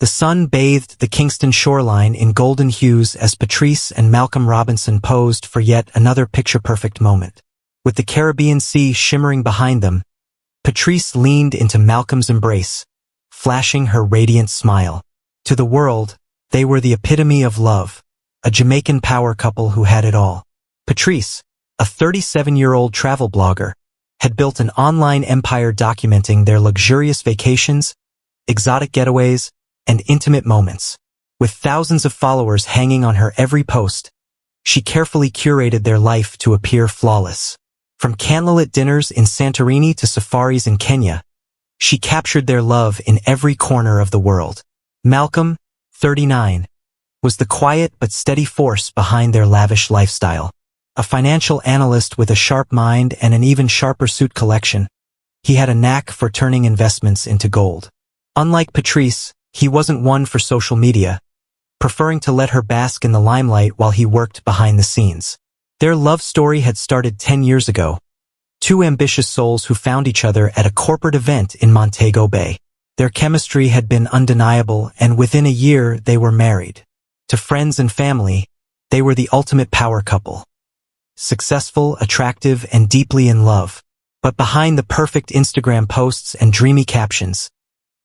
The sun bathed the Kingston shoreline in golden hues as Patrice and Malcolm Robinson posed for yet another picture-perfect moment. With the Caribbean Sea shimmering behind them, Patrice leaned into Malcolm's embrace, flashing her radiant smile. To the world, they were the epitome of love, a Jamaican power couple who had it all. Patrice, a 37-year-old travel blogger, had built an online empire documenting their luxurious vacations, exotic getaways, and intimate moments. With thousands of followers hanging on her every post, she carefully curated their life to appear flawless. From candlelit dinners in Santorini to safaris in Kenya, she captured their love in every corner of the world. Malcolm, 39, was the quiet but steady force behind their lavish lifestyle. A financial analyst with a sharp mind and an even sharper suit collection, he had a knack for turning investments into gold. Unlike Patrice, he wasn't one for social media, preferring to let her bask in the limelight while he worked behind the scenes. Their love story had started 10 years ago, two ambitious souls who found each other at a corporate event in Montego Bay. Their chemistry had been undeniable, and within a year they were married. To friends and family, they were the ultimate power couple. Successful, attractive, and deeply in love. But behind the perfect Instagram posts and dreamy captions,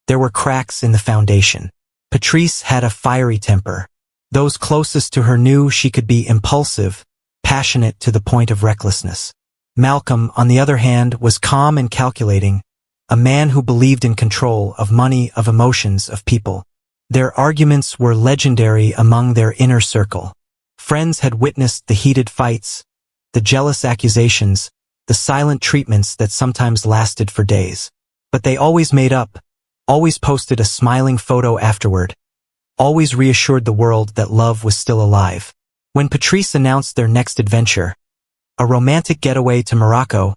there were cracks in the foundation. Patrice had a fiery temper. Those closest to her knew she could be impulsive, passionate to the point of recklessness. Malcolm, on the other hand, was calm and calculating, a man who believed in control of money, of emotions, of people. Their arguments were legendary among their inner circle. Friends had witnessed the heated fights, the jealous accusations, the silent treatments that sometimes lasted for days. But they always made up, always posted a smiling photo afterward, always reassured the world that love was still alive. When Patrice announced their next adventure, a romantic getaway to Morocco,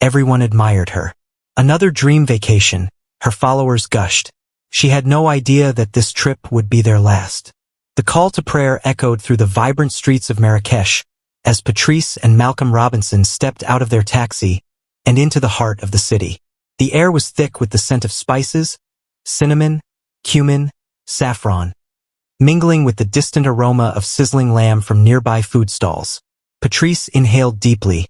everyone admired her. Another dream vacation, her followers gushed. She had no idea that this trip would be their last. The call to prayer echoed through the vibrant streets of Marrakesh as Patrice and Malcolm Robinson stepped out of their taxi and into the heart of the city. The air was thick with the scent of spices, cinnamon, cumin, saffron, mingling with the distant aroma of sizzling lamb from nearby food stalls. Patrice inhaled deeply,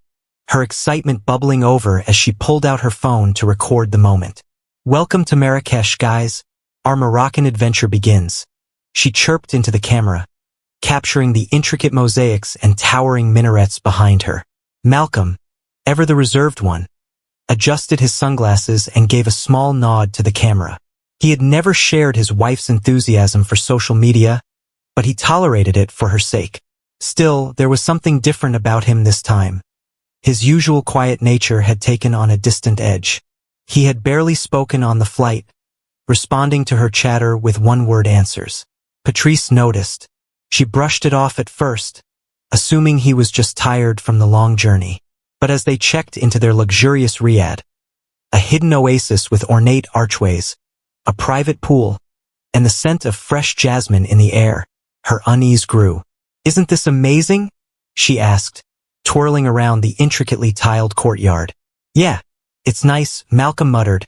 her excitement bubbling over as she pulled out her phone to record the moment. "Welcome to Marrakesh, guys. Our Moroccan adventure begins," she chirped into the camera, capturing the intricate mosaics and towering minarets behind her. Malcolm, ever the reserved one, adjusted his sunglasses and gave a small nod to the camera. He had never shared his wife's enthusiasm for social media, but he tolerated it for her sake. Still, there was something different about him this time. His usual quiet nature had taken on a distant edge. He had barely spoken on the flight, responding to her chatter with one-word answers. Patrice noticed. She brushed it off at first, assuming he was just tired from the long journey. But as they checked into their luxurious riad, a hidden oasis with ornate archways, a private pool, and the scent of fresh jasmine in the air, her unease grew. "Isn't this amazing?" she asked, twirling around the intricately tiled courtyard. "Yeah, it's nice," Malcolm muttered,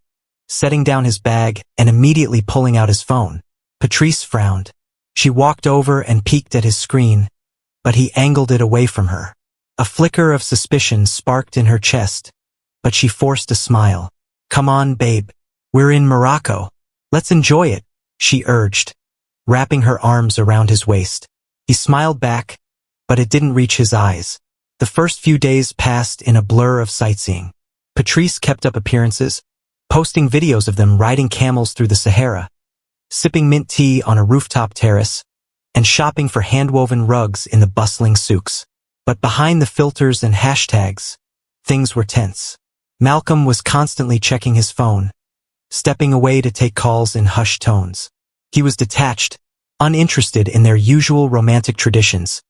setting down his bag and immediately pulling out his phone. Patrice frowned. She walked over and peeked at his screen, but he angled it away from her. A flicker of suspicion sparked in her chest, but she forced a smile. "Come on, babe. We're in Morocco. Let's enjoy it," she urged, wrapping her arms around his waist. He smiled back, but it didn't reach his eyes. The first few days passed in a blur of sightseeing. Patrice kept up appearances, posting videos of them riding camels through the Sahara, sipping mint tea on a rooftop terrace, and shopping for hand-woven rugs in the bustling souks. But behind the filters and hashtags, things were tense. Malcolm was constantly checking his phone, stepping away to take calls in hushed tones. He was detached, uninterested in their usual romantic traditions.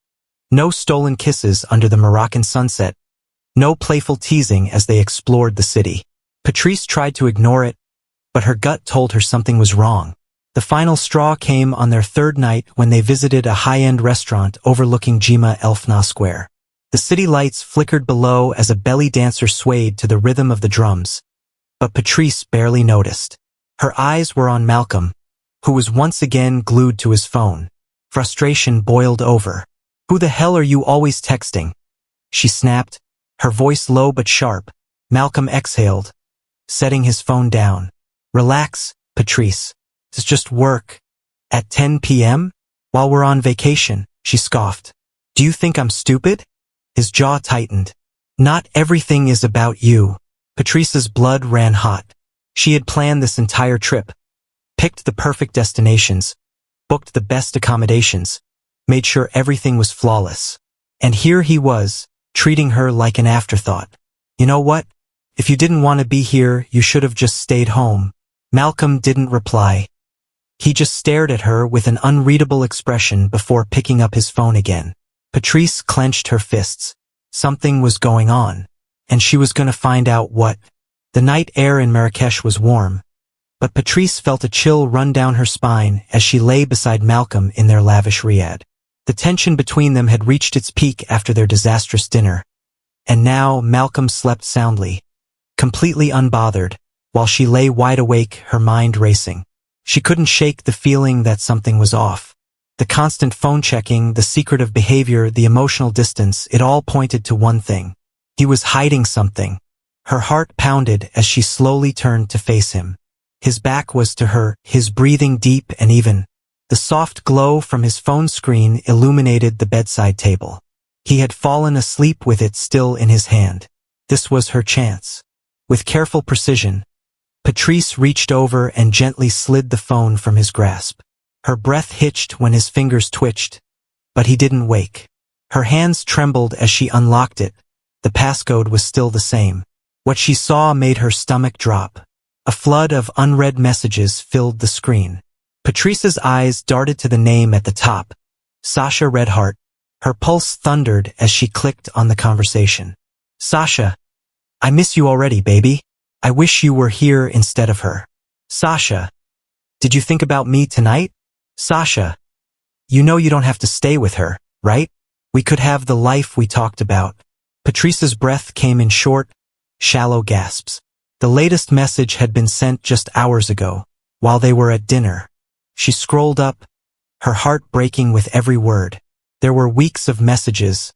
No stolen kisses under the Moroccan sunset, no playful teasing as they explored the city. Patrice tried to ignore it, but her gut told her something was wrong. The final straw came on their third night when they visited a high-end restaurant overlooking Jima Elfna Square. The city lights flickered below as a belly dancer swayed to the rhythm of the drums, but Patrice barely noticed. Her eyes were on Malcolm, who was once again glued to his phone. Frustration boiled over. "Who the hell are you always texting?" she snapped, her voice low but sharp. Malcolm exhaled, setting his phone down. "Relax, Patrice. It's just work." "At 10 p.m.? While we're on vacation," she scoffed. "Do you think I'm stupid?" His jaw tightened. "Not everything is about you." Patrice's blood ran hot. She had planned this entire trip, picked the perfect destinations, booked the best accommodations, made sure everything was flawless. And here he was, treating her like an afterthought. "You know what? If you didn't want to be here, you should have just stayed home." Malcolm didn't reply. He just stared at her with an unreadable expression before picking up his phone again. Patrice clenched her fists. Something was going on, and she was going to find out what. The night air in Marrakesh was warm, but Patrice felt a chill run down her spine as she lay beside Malcolm in their lavish riad. The tension between them had reached its peak after their disastrous dinner, and now Malcolm slept soundly, completely unbothered, while she lay wide awake, her mind racing. She couldn't shake the feeling that something was off. The constant phone checking, the secretive behavior, the emotional distance, it all pointed to one thing. He was hiding something. Her heart pounded as she slowly turned to face him. His back was to her, his breathing deep and even. The soft glow from his phone screen illuminated the bedside table. He had fallen asleep with it still in his hand. This was her chance. With careful precision, Patrice reached over and gently slid the phone from his grasp. Her breath hitched when his fingers twitched, but he didn't wake. Her hands trembled as she unlocked it. The passcode was still the same. What she saw made her stomach drop. A flood of unread messages filled the screen. Patrice's eyes darted to the name at the top, Sasha Redheart. Her pulse thundered as she clicked on the conversation. "Sasha, I miss you already, baby. I wish you were here instead of her." "Sasha, did you think about me tonight?" "Sasha, you know you don't have to stay with her, right? We could have the life we talked about." Patrice's breath came in short, shallow gasps. The latest message had been sent just hours ago, while they were at dinner. She scrolled up, her heart breaking with every word. There were weeks of messages,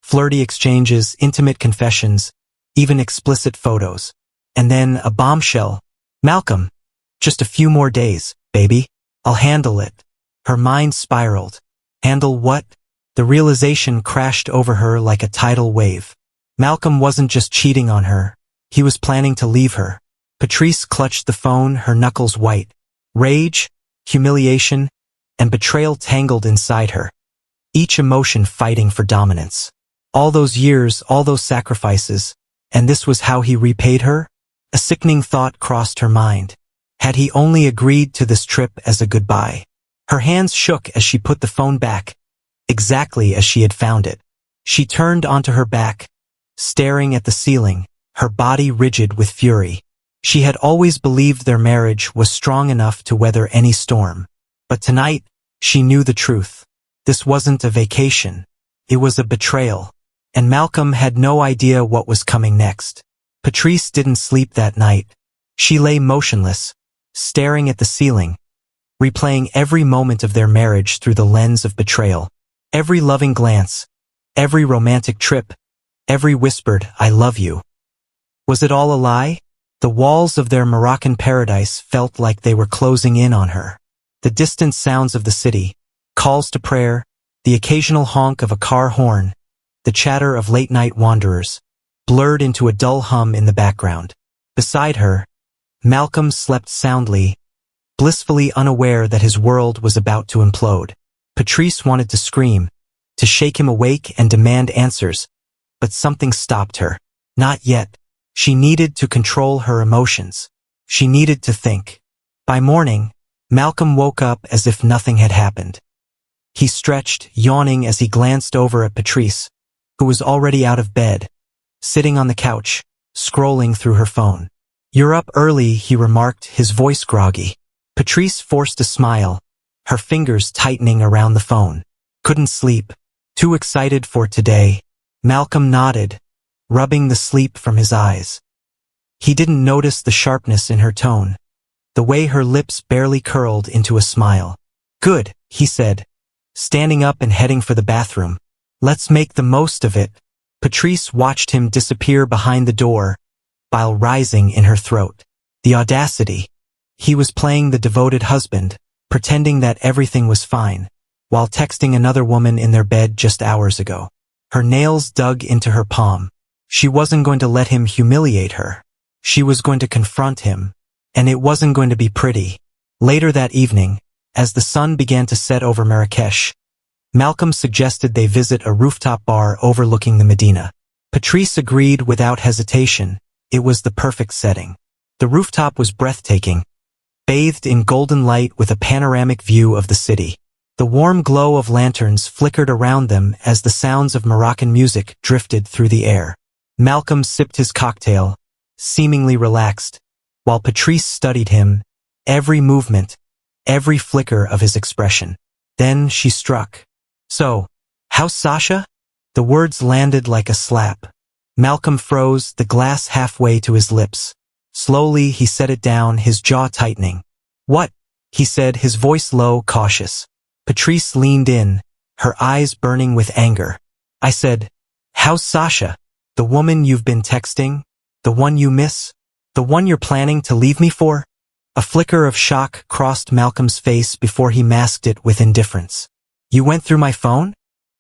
flirty exchanges, intimate confessions, even explicit photos. And then a bombshell. "Malcolm, just a few more days, baby. I'll handle it." Her mind spiraled. Handle what? The realization crashed over her like a tidal wave. Malcolm wasn't just cheating on her. He was planning to leave her. Patrice clutched the phone, her knuckles white. Rage, humiliation, and betrayal tangled inside her, each emotion fighting for dominance. All those years, all those sacrifices, and this was how he repaid her? A sickening thought crossed her mind. Had he only agreed to this trip as a goodbye? Her hands shook as she put the phone back, exactly as she had found it. She turned onto her back, staring at the ceiling, her body rigid with fury. She had always believed their marriage was strong enough to weather any storm. But tonight, she knew the truth. This wasn't a vacation. It was a betrayal. And Malcolm had no idea what was coming next. Patrice didn't sleep that night. She lay motionless, staring at the ceiling, replaying every moment of their marriage through the lens of betrayal. Every loving glance, every romantic trip, every whispered, "I love you." Was it all a lie? The walls of their Moroccan paradise felt like they were closing in on her. The distant sounds of the city, calls to prayer, the occasional honk of a car horn, the chatter of late-night wanderers, blurred into a dull hum in the background. Beside her, Malcolm slept soundly, blissfully unaware that his world was about to implode. Patrice wanted to scream, to shake him awake and demand answers, but something stopped her. Not yet. She needed to control her emotions. She needed to think. By morning, Malcolm woke up as if nothing had happened. He stretched, yawning as he glanced over at Patrice, who was already out of bed, sitting on the couch, scrolling through her phone. "You're up early," he remarked, his voice groggy. Patrice forced a smile, her fingers tightening around the phone. "Couldn't sleep. Too excited for today." Malcolm nodded, rubbing the sleep from his eyes. He didn't notice the sharpness in her tone, the way her lips barely curled into a smile. Good, he said, standing up and heading for the bathroom. Let's make the most of it. Patrice watched him disappear behind the door, bile rising in her throat. The audacity. He was playing the devoted husband, pretending that everything was fine, while texting another woman in their bed just hours ago. Her nails dug into her palm. She wasn't going to let him humiliate her. She was going to confront him, and it wasn't going to be pretty. Later that evening, as the sun began to set over Marrakesh, Malcolm suggested they visit a rooftop bar overlooking the Medina. Patrice agreed without hesitation. It was the perfect setting. The rooftop was breathtaking, bathed in golden light with a panoramic view of the city. The warm glow of lanterns flickered around them as the sounds of Moroccan music drifted through the air. Malcolm sipped his cocktail, seemingly relaxed, while Patrice studied him, every movement, every flicker of his expression. Then she struck. So, how's Sasha? The words landed like a slap. Malcolm froze, the glass halfway to his lips. Slowly he set it down, his jaw tightening. What? He said, his voice low, cautious. Patrice leaned in, her eyes burning with anger. I said, how's Sasha? The woman you've been texting? The one you miss? The one you're planning to leave me for? A flicker of shock crossed Malcolm's face before he masked it with indifference. You went through my phone?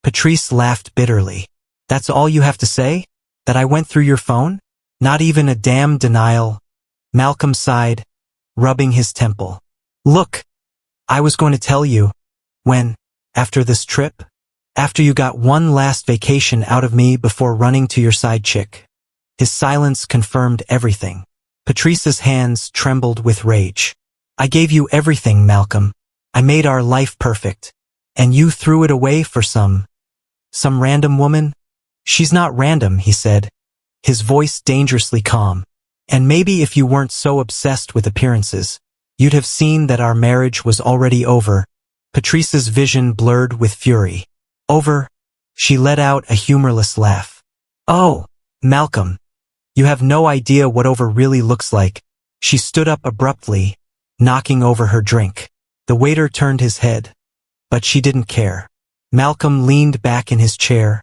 Patrice laughed bitterly. That's all you have to say? That I went through your phone? Not even a damn denial. Malcolm sighed, rubbing his temple. Look, I was going to tell you. When? After this trip? After you got one last vacation out of me before running to your side chick. His silence confirmed everything. Patrice's hands trembled with rage. I gave you everything, Malcolm. I made our life perfect. And you threw it away for some random woman? She's not random, he said, his voice dangerously calm. And maybe if you weren't so obsessed with appearances, you'd have seen that our marriage was already over. Patrice's vision blurred with fury. Over? She let out a humorless laugh. Oh, Malcolm. You have no idea what over really looks like. She stood up abruptly, knocking over her drink. The waiter turned his head, but she didn't care. Malcolm leaned back in his chair,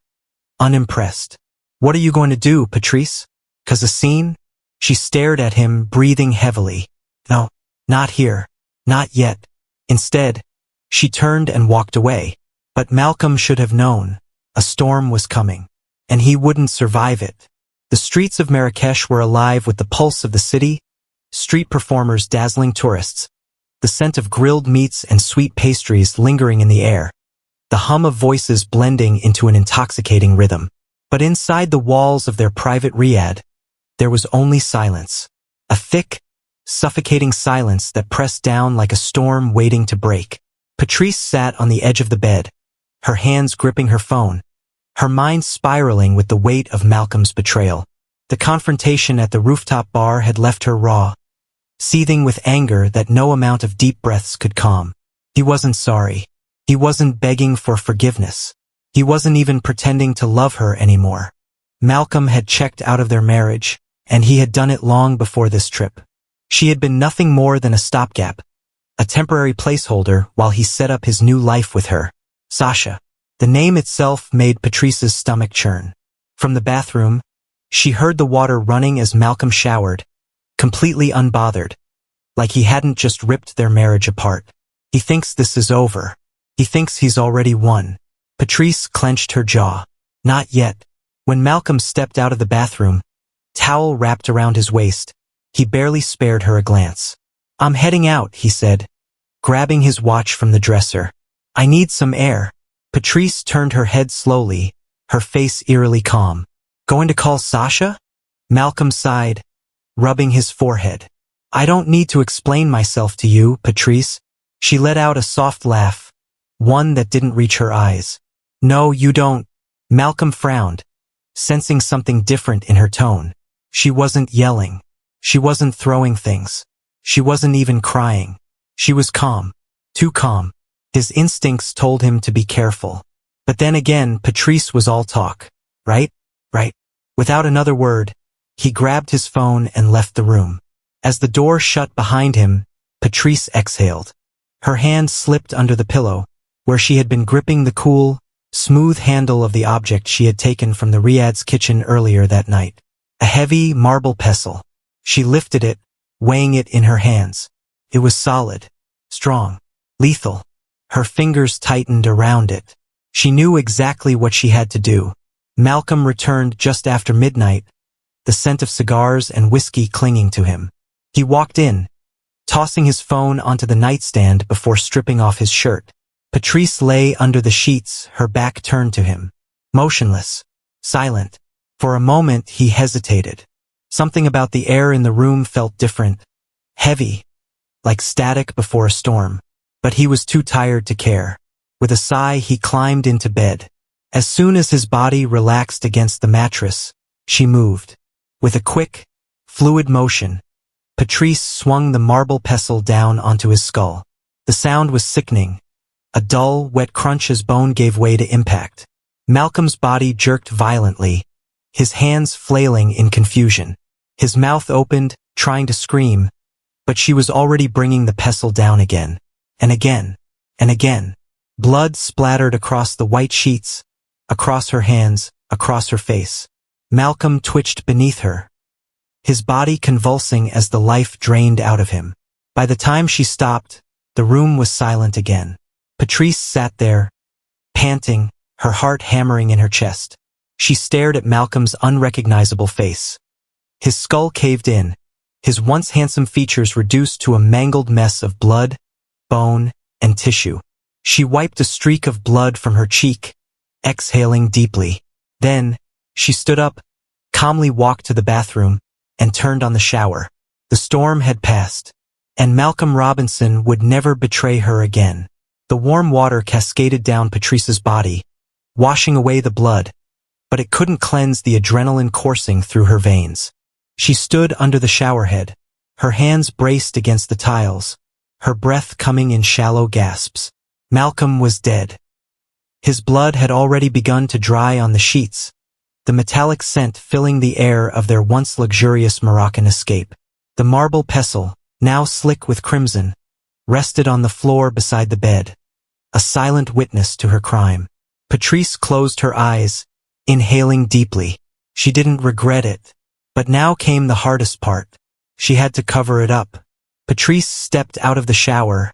unimpressed. What are you going to do, Patrice? 'Cause a scene? She stared at him, breathing heavily. No, not here. Not yet. Instead, she turned and walked away. But Malcolm should have known. A storm was coming, and he wouldn't survive it. The streets of Marrakesh were alive with the pulse of the city, street performers dazzling tourists, the scent of grilled meats and sweet pastries lingering in the air, the hum of voices blending into an intoxicating rhythm. But inside the walls of their private riad, there was only silence. A thick, suffocating silence that pressed down like a storm waiting to break. Patrice sat on the edge of the bed, her hands gripping her phone, her mind spiraling with the weight of Malcolm's betrayal. The confrontation at the rooftop bar had left her raw, seething with anger that no amount of deep breaths could calm. He wasn't sorry. He wasn't begging for forgiveness. He wasn't even pretending to love her anymore. Malcolm had checked out of their marriage, and he had done it long before this trip. She had been nothing more than a stopgap, a temporary placeholder while he set up his new life with her. Sasha. The name itself made Patrice's stomach churn. From the bathroom, she heard the water running as Malcolm showered, completely unbothered, like he hadn't just ripped their marriage apart. He thinks this is over. He thinks he's already won. Patrice clenched her jaw. Not yet. When Malcolm stepped out of the bathroom, towel wrapped around his waist, he barely spared her a glance. I'm heading out, he said, grabbing his watch from the dresser. I need some air. Patrice turned her head slowly, her face eerily calm. Going to call Sasha? Malcolm sighed, rubbing his forehead. I don't need to explain myself to you, Patrice. She let out a soft laugh, one that didn't reach her eyes. No, you don't. Malcolm frowned, sensing something different in her tone. She wasn't yelling. She wasn't throwing things. She wasn't even crying. She was calm. Too calm. His instincts told him to be careful. But then again, Patrice was all talk. Right? Right. Without another word, he grabbed his phone and left the room. As the door shut behind him, Patrice exhaled. Her hand slipped under the pillow, where she had been gripping the cool, smooth handle of the object she had taken from the Riad's kitchen earlier that night. A heavy marble pestle. She lifted it, weighing it in her hands. It was solid, strong, lethal. Her fingers tightened around it. She knew exactly what she had to do. Malcolm returned just after midnight, the scent of cigars and whiskey clinging to him. He walked in, tossing his phone onto the nightstand before stripping off his shirt. Patrice lay under the sheets, her back turned to him. Motionless, silent. For a moment he hesitated. Something about the air in the room felt different, heavy, like static before a storm. But he was too tired to care. With a sigh he climbed into bed. As soon as his body relaxed against the mattress, she moved. With a quick, fluid motion, Patrice swung the marble pestle down onto his skull. The sound was sickening. A dull, wet crunch as bone gave way to impact. Malcolm's body jerked violently, his hands flailing in confusion. His mouth opened, trying to scream, but she was already bringing the pestle down again, and again, and again. Blood splattered across the white sheets, across her hands, across her face. Malcolm twitched beneath her, his body convulsing as the life drained out of him. By the time she stopped, the room was silent again. Patrice sat there, panting, her heart hammering in her chest. She stared at Malcolm's unrecognizable face. His skull caved in, his once handsome features reduced to a mangled mess of blood, bone, and tissue. She wiped a streak of blood from her cheek, exhaling deeply. Then, she stood up, calmly walked to the bathroom, and turned on the shower. The storm had passed, and Malcolm Robinson would never betray her again. The warm water cascaded down Patrice's body, washing away the blood, but it couldn't cleanse the adrenaline coursing through her veins. She stood under the showerhead, her hands braced against the tiles, her breath coming in shallow gasps. Malcolm was dead. His blood had already begun to dry on the sheets, the metallic scent filling the air of their once luxurious Moroccan escape. The marble pestle, now slick with crimson, rested on the floor beside the bed, a silent witness to her crime. Patrice closed her eyes, inhaling deeply. She didn't regret it. But now came the hardest part. She had to cover it up. Patrice stepped out of the shower,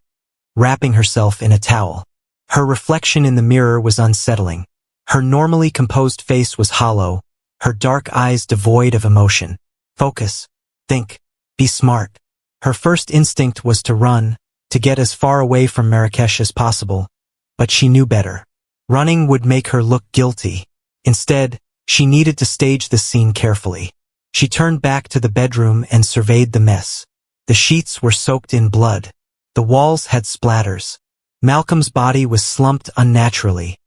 wrapping herself in a towel. Her reflection in the mirror was unsettling. Her normally composed face was hollow, her dark eyes devoid of emotion. Focus. Think. Be smart. Her first instinct was to run, to get as far away from Marrakesh as possible. But she knew better. Running would make her look guilty. Instead, she needed to stage the scene carefully. She turned back to the bedroom and surveyed the mess. The sheets were soaked in blood. The walls had splatters. Malcolm's body was slumped unnaturally,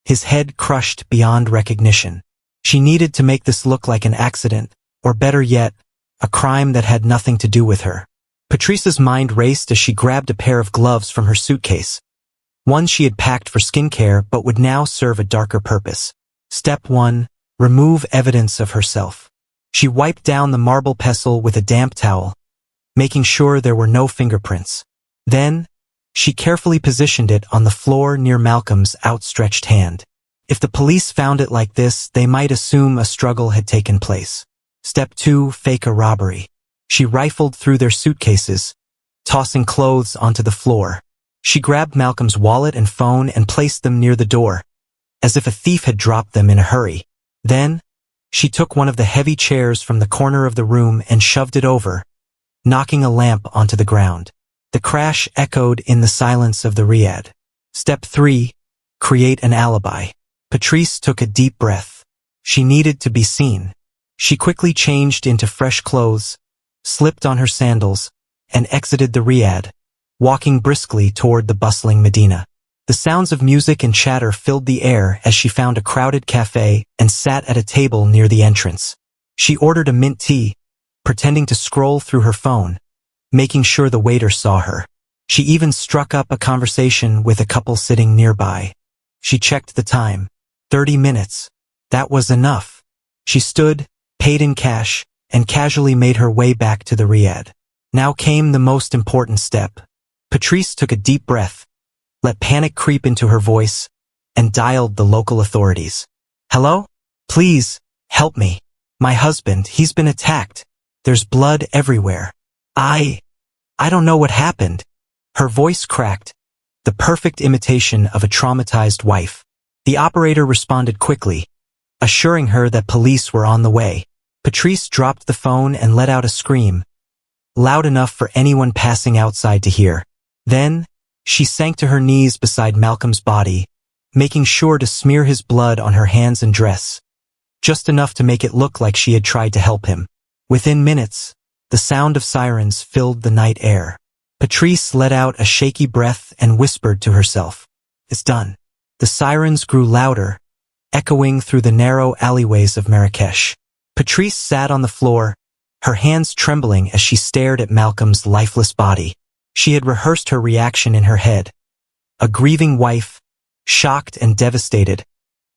his head crushed beyond recognition. She needed to make this look like an accident, or better yet, a crime that had nothing to do with her. Patrice's mind raced as she grabbed a pair of gloves from her suitcase. One she had packed for skincare but would now serve a darker purpose. Step 1. Remove evidence of herself. She wiped down the marble pestle with a damp towel, making sure there were no fingerprints. Then, she carefully positioned it on the floor near Malcolm's outstretched hand. If the police found it like this, they might assume a struggle had taken place. Step 2. Fake a robbery. She rifled through their suitcases, tossing clothes onto the floor. She grabbed Malcolm's wallet and phone and placed them near the door, as if a thief had dropped them in a hurry. Then, she took one of the heavy chairs from the corner of the room and shoved it over, knocking a lamp onto the ground. The crash echoed in the silence of the Riad. Step 3. Create an alibi. Patrice took a deep breath. She needed to be seen. She quickly changed into fresh clothes, slipped on her sandals, and exited the Riad, walking briskly toward the bustling Medina. The sounds of music and chatter filled the air as she found a crowded cafe and sat at a table near the entrance. She ordered a mint tea, pretending to scroll through her phone, making sure the waiter saw her. She even struck up a conversation with a couple sitting nearby. She checked the time. 30 minutes. That was enough. She stood, paid in cash, and casually made her way back to the Riad. Now came the most important step. Patrice took a deep breath, let panic creep into her voice, and dialed the local authorities. Hello? Please, help me. My husband, he's been attacked. There's blood everywhere. I don't know what happened. Her voice cracked, the perfect imitation of a traumatized wife. The operator responded quickly, assuring her that police were on the way. Patrice dropped the phone and let out a scream, loud enough for anyone passing outside to hear. Then, she sank to her knees beside Malcolm's body, making sure to smear his blood on her hands and dress, just enough to make it look like she had tried to help him. Within minutes, the sound of sirens filled the night air. Patrice let out a shaky breath and whispered to herself, "It's done." The sirens grew louder, echoing through the narrow alleyways of Marrakesh. Patrice sat on the floor, her hands trembling as she stared at Malcolm's lifeless body. She had rehearsed her reaction in her head. A grieving wife, shocked and devastated,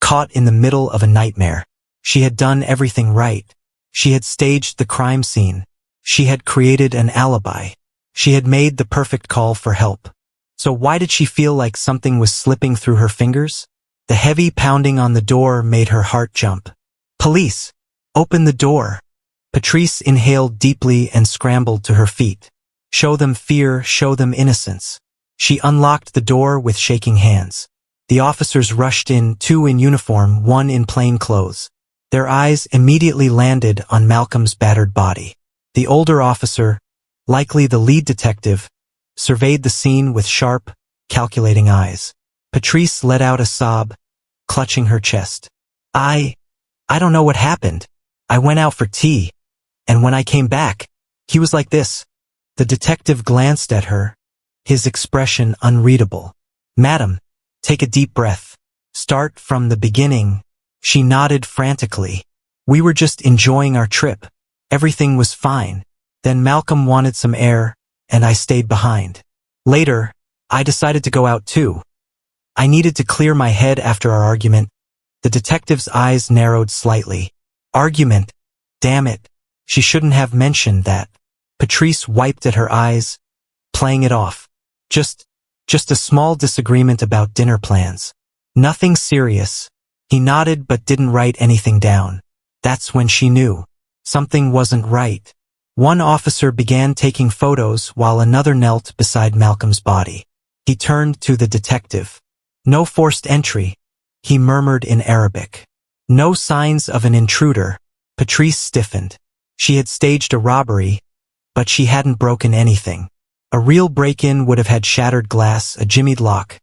caught in the middle of a nightmare. She had done everything right. She had staged the crime scene. She had created an alibi. She had made the perfect call for help. So why did she feel like something was slipping through her fingers? The heavy pounding on the door made her heart jump. "Police! Open the door!" Patrice inhaled deeply and scrambled to her feet. Show them fear, show them innocence. She unlocked the door with shaking hands. The officers rushed in, 2 in uniform, 1 in plain clothes. Their eyes immediately landed on Malcolm's battered body. The older officer, likely the lead detective, surveyed the scene with sharp, calculating eyes. Patrice let out a sob, clutching her chest. I don't know what happened. I went out for tea, and when I came back, he was like this." The detective glanced at her, his expression unreadable. "Madam, take a deep breath. Start from the beginning." She nodded frantically. "We were just enjoying our trip. Everything was fine. Then Malcolm wanted some air, and I stayed behind. Later, I decided to go out too. I needed to clear my head after our argument." The detective's eyes narrowed slightly. "Argument? Damn it. She shouldn't have mentioned that." Patrice wiped at her eyes, playing it off. Just a small disagreement about dinner plans. Nothing serious." He nodded but didn't write anything down. That's when she knew. Something wasn't right. One officer began taking photos while another knelt beside Malcolm's body. He turned to the detective. "No forced entry," he murmured in Arabic. "No signs of an intruder." Patrice stiffened. She had staged a robbery, but she hadn't broken anything. A real break-in would have had shattered glass, a jimmied lock.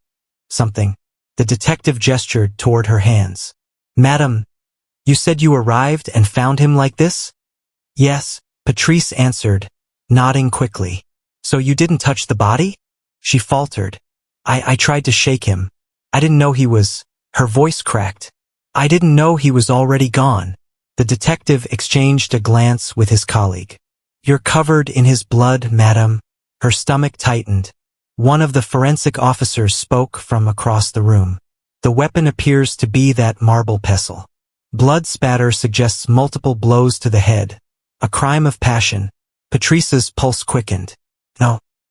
Something. The detective gestured toward her hands. "Madam, you said you arrived and found him like this?" "Yes," Patrice answered, nodding quickly. "So you didn't touch the body?" She faltered. I tried to shake him. I didn't know he was..." Her voice cracked. "I didn't know he was already gone." The detective exchanged a glance with his colleague. "You're covered in his blood, madam." Her stomach tightened. One of the forensic officers spoke from across the room. "The weapon appears to be that marble pestle. Blood spatter suggests multiple blows to the head. A crime of passion." Patrice's pulse quickened.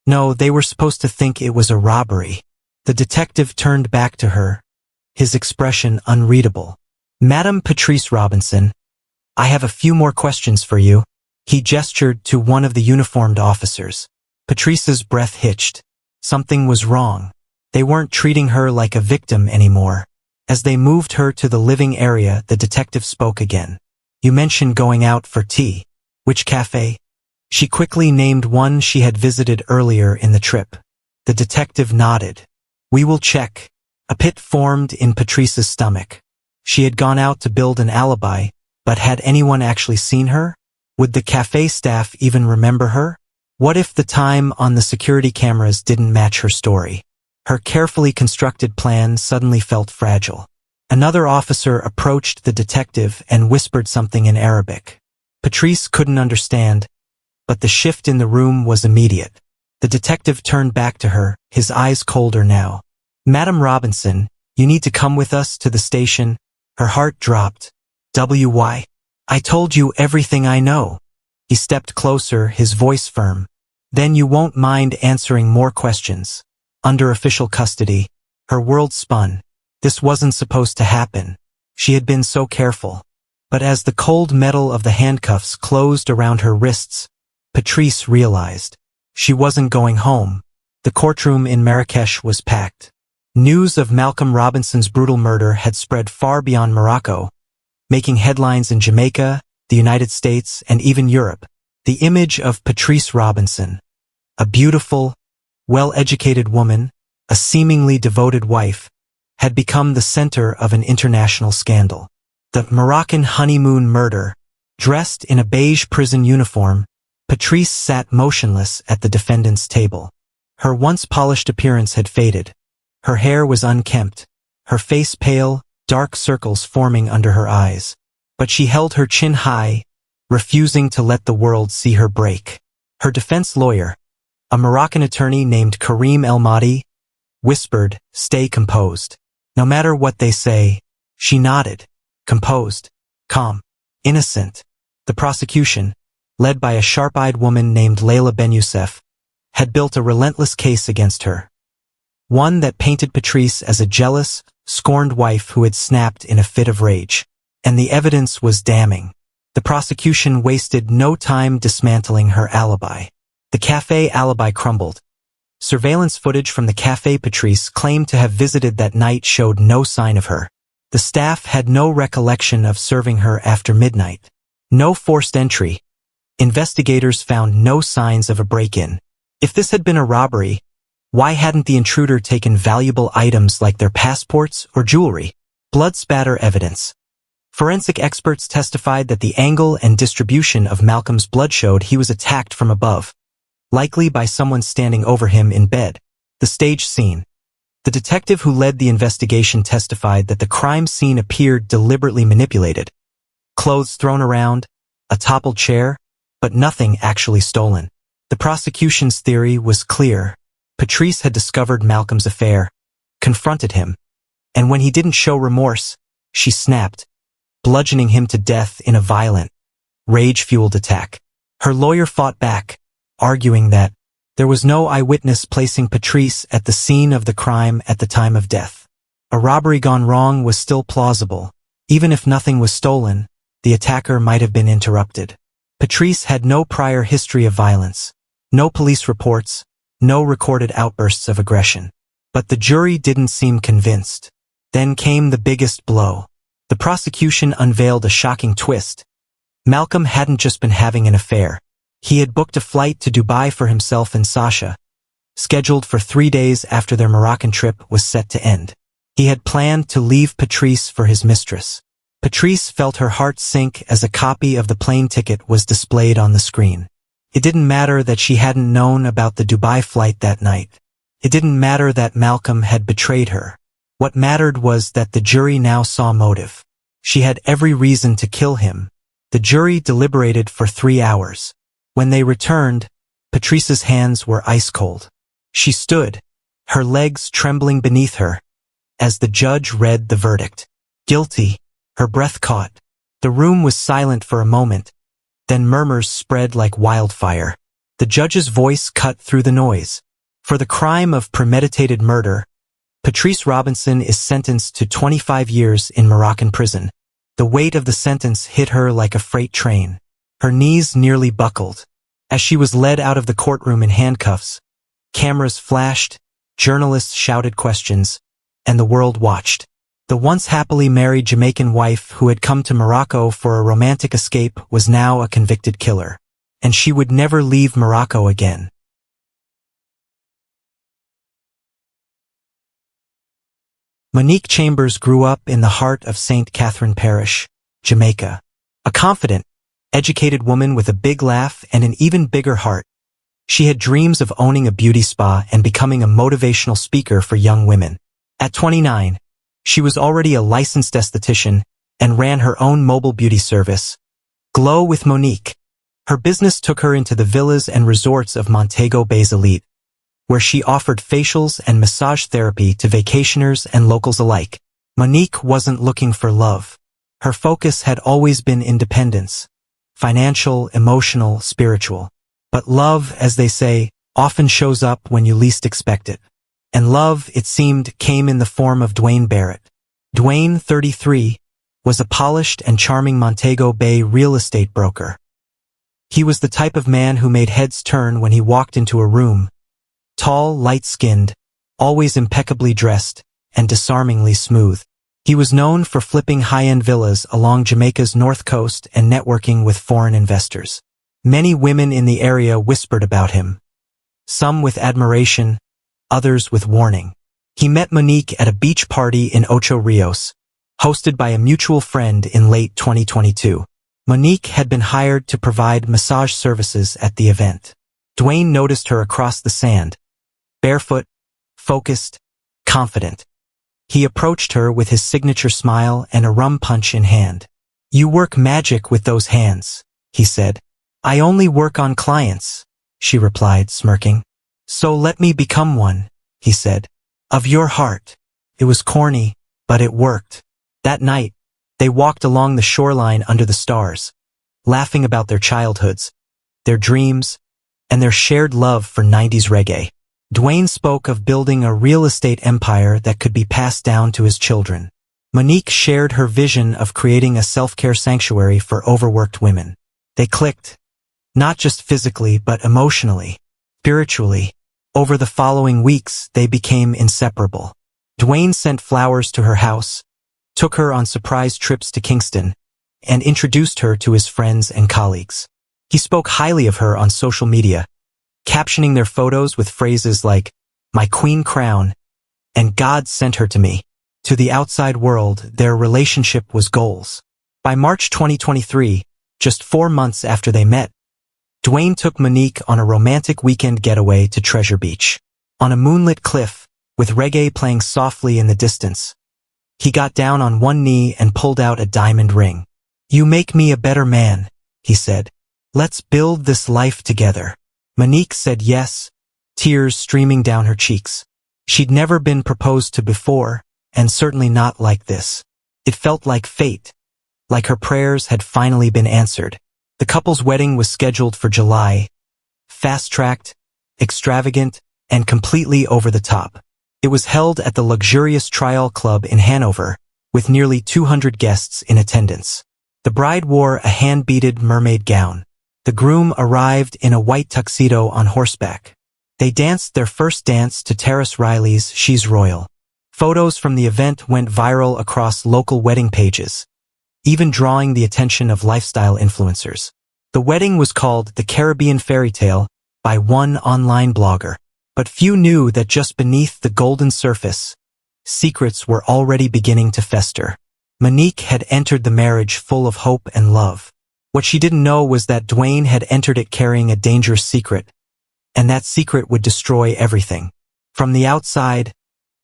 No, they were supposed to think it was a robbery." The detective turned back to her, his expression unreadable. "Madam Patrice Robinson, I have a few more questions for you." He gestured to one of the uniformed officers. Patrice's breath hitched. Something was wrong. They weren't treating her like a victim anymore. As they moved her to the living area, the detective spoke again. "You mentioned going out for tea. Which cafe?" She quickly named one she had visited earlier in the trip. The detective nodded. "We will check." A pit formed in Patrice's stomach. She had gone out to build an alibi, but had anyone actually seen her? Would the cafe staff even remember her? What if the time on the security cameras didn't match her story? Her carefully constructed plan suddenly felt fragile. Another officer approached the detective and whispered something in Arabic. Patrice couldn't understand, but the shift in the room was immediate. The detective turned back to her, his eyes colder now. "Madam Robinson, you need to come with us to the station." Her heart dropped. "Why? I told you everything I know." He stepped closer, his voice firm. Then you won't mind answering more questions. Under official custody, her world spun. This wasn't supposed to happen. She had been so careful. But as the cold metal of the handcuffs closed around her wrists, Patrice realized she wasn't going home. The courtroom in Marrakesh was packed. News of Malcolm Robinson's brutal murder had spread far beyond Morocco, making headlines in Jamaica, the United States, and even Europe. The image of Patrice Robinson, a beautiful, well-educated woman, a seemingly devoted wife, had become the center of an international scandal. The Moroccan honeymoon murder. Dressed in a beige prison uniform, Patrice sat motionless at the defendant's table. Her once polished appearance had faded. Her hair was unkempt, her face pale, dark circles forming under her eyes. But she held her chin high, refusing to let the world see her break. Her defense lawyer, a Moroccan attorney named Karim El Mahdi, whispered, "Stay composed. No matter what they say." She nodded, composed, calm, innocent. The prosecution, led by a sharp-eyed woman named Layla Ben Youssef, had built a relentless case against her. One that painted Patrice as a jealous, scorned wife who had snapped in a fit of rage. And the evidence was damning. The prosecution wasted no time dismantling her alibi. The cafe alibi crumbled. Surveillance footage from the cafe Patrice claimed to have visited that night showed no sign of her. The staff had no recollection of serving her after midnight. No forced entry. Investigators found no signs of a break-in. If this had been a robbery, why hadn't the intruder taken valuable items like their passports or jewelry? Blood spatter evidence. Forensic experts testified that the angle and distribution of Malcolm's blood showed he was attacked from above, likely by someone standing over him in bed. The stage scene. The detective who led the investigation testified that the crime scene appeared deliberately manipulated. Clothes thrown around, a toppled chair, but nothing actually stolen. The prosecution's theory was clear. Patrice had discovered Malcolm's affair, confronted him, and when he didn't show remorse, she snapped, bludgeoning him to death in a violent, rage-fueled attack. Her lawyer fought back, arguing that there was no eyewitness placing Patrice at the scene of the crime at the time of death. A robbery gone wrong was still plausible. Even if nothing was stolen, the attacker might have been interrupted. Patrice had no prior history of violence, no police reports, no recorded outbursts of aggression. But the jury didn't seem convinced. Then came the biggest blow. The prosecution unveiled a shocking twist. Malcolm hadn't just been having an affair. He had booked a flight to Dubai for himself and Sasha, scheduled for 3 days after their Moroccan trip was set to end. He had planned to leave Patrice for his mistress. Patrice felt her heart sink as a copy of the plane ticket was displayed on the screen. It didn't matter that she hadn't known about the Dubai flight that night. It didn't matter that Malcolm had betrayed her. What mattered was that the jury now saw motive. She had every reason to kill him. The jury deliberated for 3 hours. When they returned, Patrice's hands were ice cold. She stood, her legs trembling beneath her, as the judge read the verdict. Guilty. Her breath caught. The room was silent for a moment, then murmurs spread like wildfire. The judge's voice cut through the noise. For the crime of premeditated murder, Patrice Robinson is sentenced to 25 years in Moroccan prison. The weight of the sentence hit her like a freight train. Her knees nearly buckled. As she was led out of the courtroom in handcuffs, cameras flashed, journalists shouted questions, and the world watched. The once happily married Jamaican wife who had come to Morocco for a romantic escape was now a convicted killer, and she would never leave Morocco again. Monique Chambers grew up in the heart of St. Catherine Parish, Jamaica. A confident, educated woman with a big laugh and an even bigger heart. She had dreams of owning a beauty spa and becoming a motivational speaker for young women. At 29, she was already a licensed esthetician and ran her own mobile beauty service, Glow with Monique. Her business took her into the villas and resorts of Montego Bay's elite, where she offered facials and massage therapy to vacationers and locals alike. Monique wasn't looking for love. Her focus had always been independence, financial, emotional, spiritual. But love, as they say, often shows up when you least expect it. And love, it seemed, came in the form of Dwayne Barrett. Dwayne, 33, was a polished and charming Montego Bay real estate broker. He was the type of man who made heads turn when he walked into a room. Tall, light-skinned, always impeccably dressed, and disarmingly smooth. He was known for flipping high-end villas along Jamaica's north coast and networking with foreign investors. Many women in the area whispered about him, some with admiration, others with warning. He met Monique at a beach party in Ocho Rios, hosted by a mutual friend in late 2022. Monique had been hired to provide massage services at the event. Dwayne noticed her across the sand, barefoot, focused, confident. He approached her with his signature smile and a rum punch in hand. "You work magic with those hands," he said. "I only work on clients," she replied, smirking. "So let me become one," he said. "Of your heart." It was corny, but it worked. That night, they walked along the shoreline under the stars, laughing about their childhoods, their dreams, and their shared love for 90s reggae. Dwayne spoke of building a real estate empire that could be passed down to his children. Monique shared her vision of creating a self-care sanctuary for overworked women. They clicked, not just physically but emotionally, spiritually. Over the following weeks, they became inseparable. Dwayne sent flowers to her house, took her on surprise trips to Kingston, and introduced her to his friends and colleagues. He spoke highly of her on social media, captioning their photos with phrases like, "My queen crown," and "God sent her to me." To the outside world, their relationship was goals. By March 2023, just 4 months after they met, Dwayne took Monique on a romantic weekend getaway to Treasure Beach. On a moonlit cliff, with reggae playing softly in the distance, he got down on one knee and pulled out a diamond ring. "You make me a better man," he said. "Let's build this life together." Monique said yes, tears streaming down her cheeks. She'd never been proposed to before, and certainly not like this. It felt like fate, like her prayers had finally been answered. The couple's wedding was scheduled for July, fast-tracked, extravagant, and completely over the top. It was held at the luxurious Trial Club in Hanover, with nearly 200 guests in attendance. The bride wore a hand-beaded mermaid gown. The groom arrived in a white tuxedo on horseback. They danced their first dance to Terrace Riley's "She's Royal." Photos from the event went viral across local wedding pages, even drawing the attention of lifestyle influencers. The wedding was called the Caribbean Fairy Tale by one online blogger, but few knew that just beneath the golden surface, secrets were already beginning to fester. Monique had entered the marriage full of hope and love. What she didn't know was that Dwayne had entered it carrying a dangerous secret, and that secret would destroy everything. From the outside,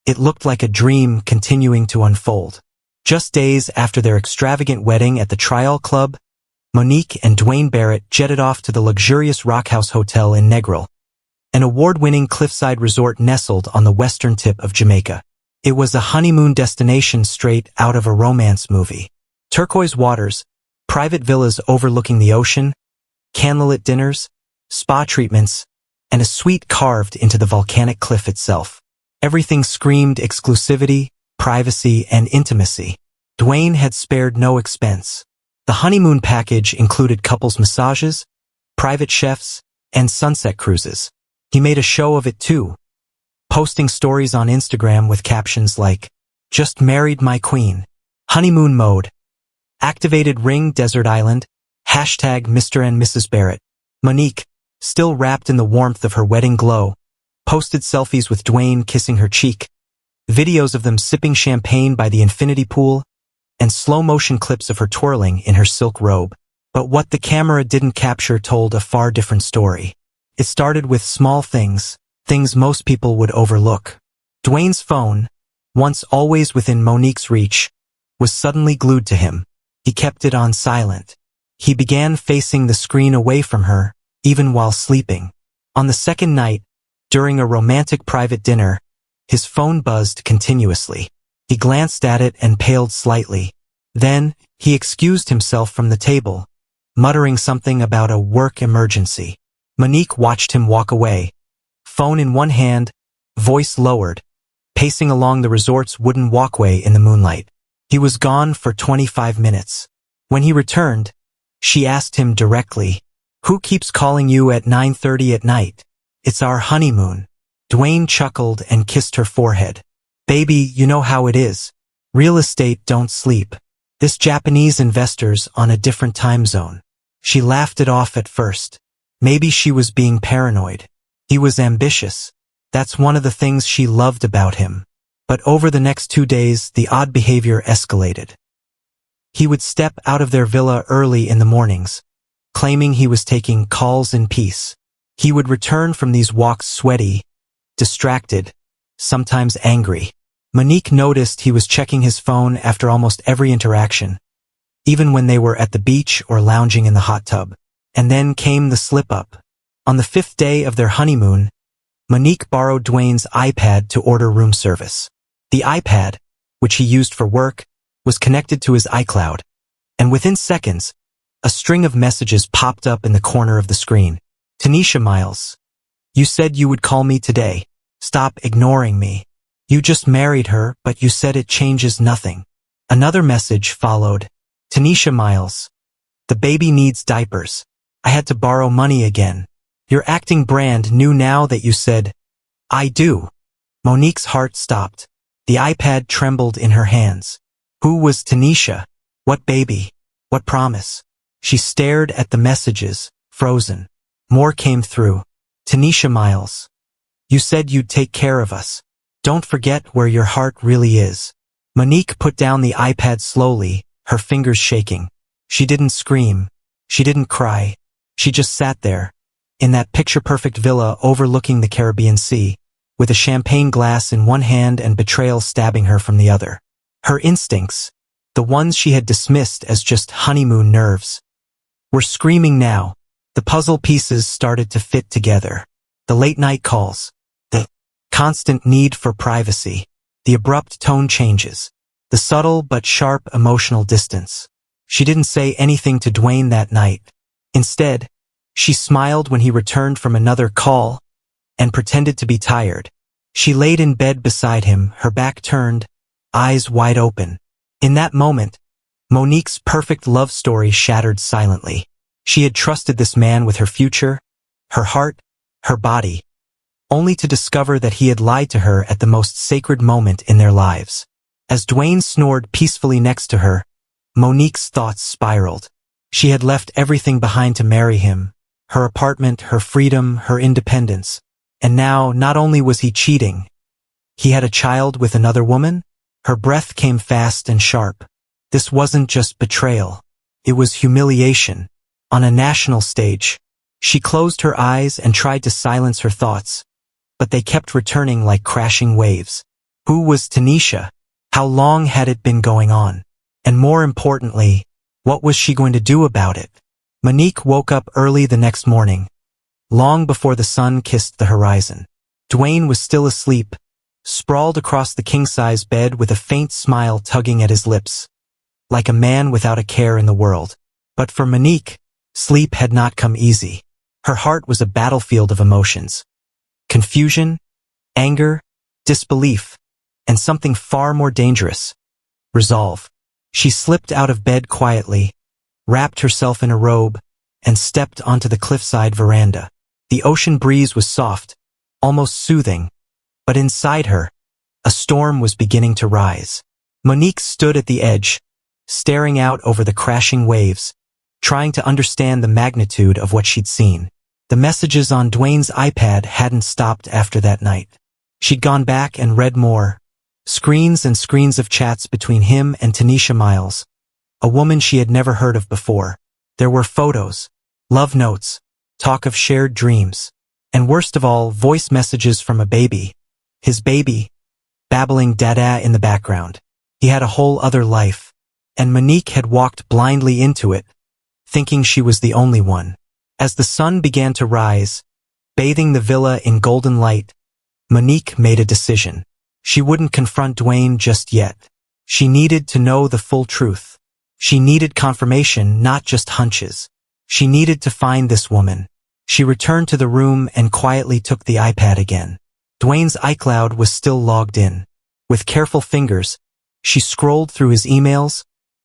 it looked like a dream continuing to unfold. Just days after their extravagant wedding at the Trial Club, Monique and Dwayne Barrett jetted off to the luxurious Rock House Hotel in Negril, an award-winning cliffside resort nestled on the western tip of Jamaica. It was a honeymoon destination straight out of a romance movie. Turquoise waters, private villas overlooking the ocean, candlelit dinners, spa treatments, and a suite carved into the volcanic cliff itself. Everything screamed exclusivity, privacy, and intimacy. Dwayne had spared no expense. The honeymoon package included couples massages, private chefs, and sunset cruises. He made a show of it too, posting stories on Instagram with captions like, "Just married my queen," "Honeymoon mode," "Activated ring desert island," hashtag Mr. and Mrs. Barrett. Monique, still wrapped in the warmth of her wedding glow, posted selfies with Dwayne kissing her cheek, videos of them sipping champagne by the infinity pool, and slow-motion clips of her twirling in her silk robe. But what the camera didn't capture told a far different story. It started with small things most people would overlook. Dwayne's phone, once always within Monique's reach, was suddenly glued to him. He kept it on silent. He began facing the screen away from her, even while sleeping. On the second night, during a romantic private dinner, his phone buzzed continuously. He glanced at it and paled slightly. Then, he excused himself from the table, muttering something about a work emergency. Monique watched him walk away, phone in one hand, voice lowered, pacing along the resort's wooden walkway in the moonlight. He was gone for 25 minutes. When he returned, she asked him directly, "Who keeps calling you at 9:30 at night?" "It's our honeymoon." Dwayne chuckled and kissed her forehead. "Baby, you know how it is. Real estate don't sleep. This Japanese investor's on a different time zone." She laughed it off at first. Maybe she was being paranoid. He was ambitious. That's one of the things she loved about him. But over the next 2 days, the odd behavior escalated. He would step out of their villa early in the mornings, claiming he was taking calls in peace. He would return from these walks sweaty, distracted, sometimes angry. Monique noticed he was checking his phone after almost every interaction, even when they were at the beach or lounging in the hot tub. And then came the slip-up. On the 5th day of their honeymoon, Monique borrowed Dwayne's iPad to order room service. The iPad, which he used for work, was connected to his iCloud, and within seconds, a string of messages popped up in the corner of the screen. "Tanisha Miles, you said you would call me today. Stop ignoring me. You just married her, but you said it changes nothing." Another message followed. "Tanisha Miles, the baby needs diapers. I had to borrow money again. You're acting brand new now that you said, 'I do.'" Monique's heart stopped. The iPad trembled in her hands. Who was Tanisha? What baby? What promise? She stared at the messages, frozen. More came through. "Tanisha Miles, you said you'd take care of us. Don't forget where your heart really is." Monique put down the iPad slowly, her fingers shaking. She didn't scream. She didn't cry. She just sat there, in that picture-perfect villa overlooking the Caribbean Sea, with a champagne glass in one hand and betrayal stabbing her from the other. Her instincts, the ones she had dismissed as just honeymoon nerves, were screaming now. The puzzle pieces started to fit together. The late-night calls, the constant need for privacy, the abrupt tone changes, the subtle but sharp emotional distance. She didn't say anything to Dwayne that night. Instead, she smiled when he returned from another call and pretended to be tired. She laid in bed beside him, her back turned, eyes wide open. In that moment, Monique's perfect love story shattered silently. She had trusted this man with her future, her heart, her body, only to discover that he had lied to her at the most sacred moment in their lives. As Dwayne snored peacefully next to her, Monique's thoughts spiraled. She had left everything behind to marry him, her apartment, her freedom, her independence. And now, not only was he cheating, he had a child with another woman? Her breath came fast and sharp. This wasn't just betrayal. It was humiliation. On a national stage. She closed her eyes and tried to silence her thoughts, but they kept returning like crashing waves. Who was Tanisha? How long had it been going on? And more importantly, what was she going to do about it? Monique woke up early the next morning, long before the sun kissed the horizon. Dwayne was still asleep, sprawled across the king-size bed with a faint smile tugging at his lips, like a man without a care in the world. But for Monique, sleep had not come easy. Her heart was a battlefield of emotions. Confusion, anger, disbelief, and something far more dangerous, resolve. She slipped out of bed quietly, wrapped herself in a robe, and stepped onto the cliffside veranda. The ocean breeze was soft, almost soothing, but inside her, a storm was beginning to rise. Monique stood at the edge, staring out over the crashing waves, trying to understand the magnitude of what she'd seen. The messages on Dwayne's iPad hadn't stopped after that night. She'd gone back and read more. Screens and screens of chats between him and Tanisha Miles, a woman she had never heard of before. There were photos, love notes, talk of shared dreams, and worst of all, voice messages from a baby. His baby, babbling dada in the background. He had a whole other life, and Monique had walked blindly into it, thinking she was the only one. As the sun began to rise, bathing the villa in golden light, Monique made a decision. She wouldn't confront Dwayne just yet. She needed to know the full truth. She needed confirmation, not just hunches. She needed to find this woman, She returned to the room and quietly took the iPad again. Dwayne's iCloud was still logged in. With careful fingers, she scrolled through his emails,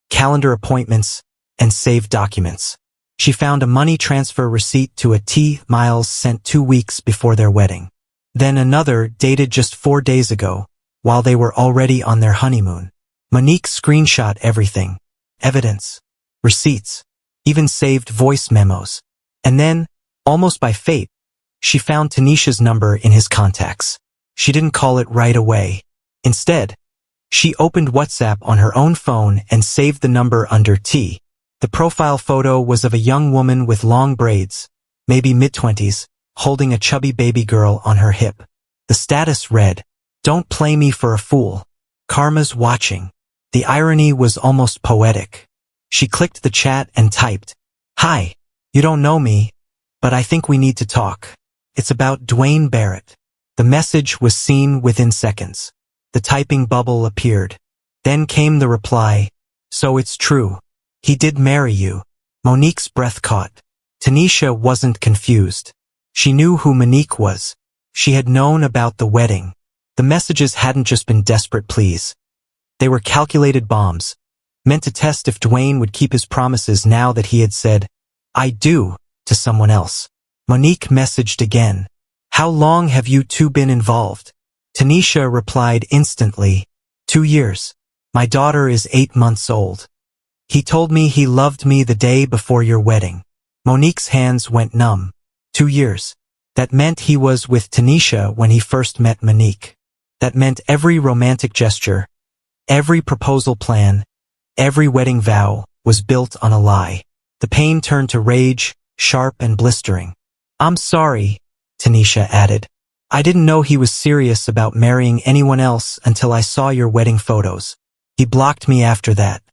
calendar appointments, and saved documents. She found a money transfer receipt to a T. Miles sent 2 weeks before their wedding. Then another dated just 4 days ago, while they were already on their honeymoon. Monique screenshot everything. Evidence, receipts, even saved voice memos. And then, almost by fate, she found Tanisha's number in his contacts. She didn't call it right away. Instead, she opened WhatsApp on her own phone and saved the number under T. The profile photo was of a young woman with long braids, maybe mid-20s, holding a chubby baby girl on her hip. The status read, "Don't play me for a fool. Karma's watching." The irony was almost poetic. She clicked the chat and typed, "Hi, you don't know me, but I think we need to talk. It's about Dwayne Barrett." The message was seen within seconds. The typing bubble appeared. Then came the reply, "So it's true. He did marry you." Monique's breath caught. Tanisha wasn't confused. She knew who Monique was. She had known about the wedding. The messages hadn't just been desperate pleas. They were calculated bombs, meant to test if Dwayne would keep his promises now that he had said, "I do," to someone else. Monique messaged again. "How long have you two been involved?" Tanisha replied instantly, 2 years. My daughter is 8 months old. He told me he loved me the day before your wedding." Monique's hands went numb. 2 years. That meant he was with Tanisha when he first met Monique. That meant every romantic gesture, every proposal plan, every wedding vow was built on a lie. The pain turned to rage, sharp and blistering. "I'm sorry," Tanisha added. "I didn't know he was serious about marrying anyone else until I saw your wedding photos. He blocked me after that.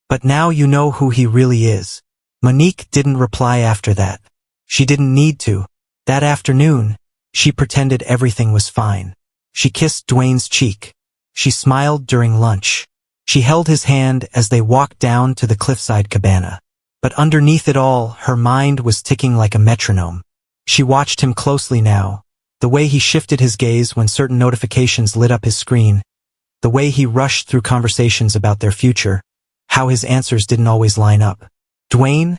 But now you know who he really is." Monique didn't reply after that. She didn't need to. That afternoon, she pretended everything was fine. She kissed Dwayne's cheek. She smiled during lunch. She held his hand as they walked down to the cliffside cabana. But underneath it all, her mind was ticking like a metronome. She watched him closely now, the way he shifted his gaze when certain notifications lit up his screen, the way he rushed through conversations about their future, how his answers didn't always line up. Dwayne,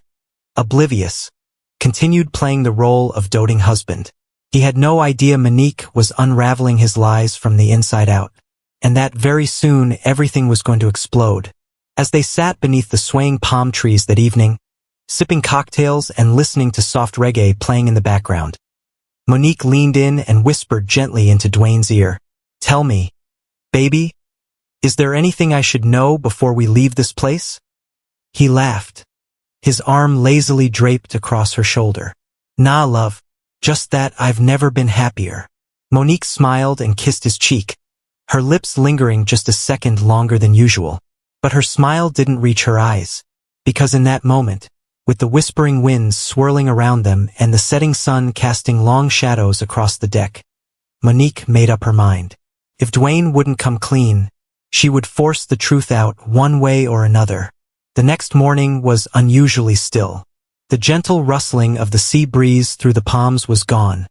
oblivious, continued playing the role of doting husband. He had no idea Monique was unraveling his lies from the inside out, and that very soon everything was going to explode. As they sat beneath the swaying palm trees that evening, sipping cocktails and listening to soft reggae playing in the background, Monique leaned in and whispered gently into Dwayne's ear, "Tell me, baby, is there anything I should know before we leave this place?" He laughed, his arm lazily draped across her shoulder. "Nah, love, just that I've never been happier." Monique smiled and kissed his cheek, her lips lingering just a second longer than usual. But her smile didn't reach her eyes, because in that moment, with the whispering winds swirling around them and the setting sun casting long shadows across the deck, Monique made up her mind. If Dwayne wouldn't come clean, she would force the truth out one way or another. The next morning was unusually still. The gentle rustling of the sea breeze through the palms was gone,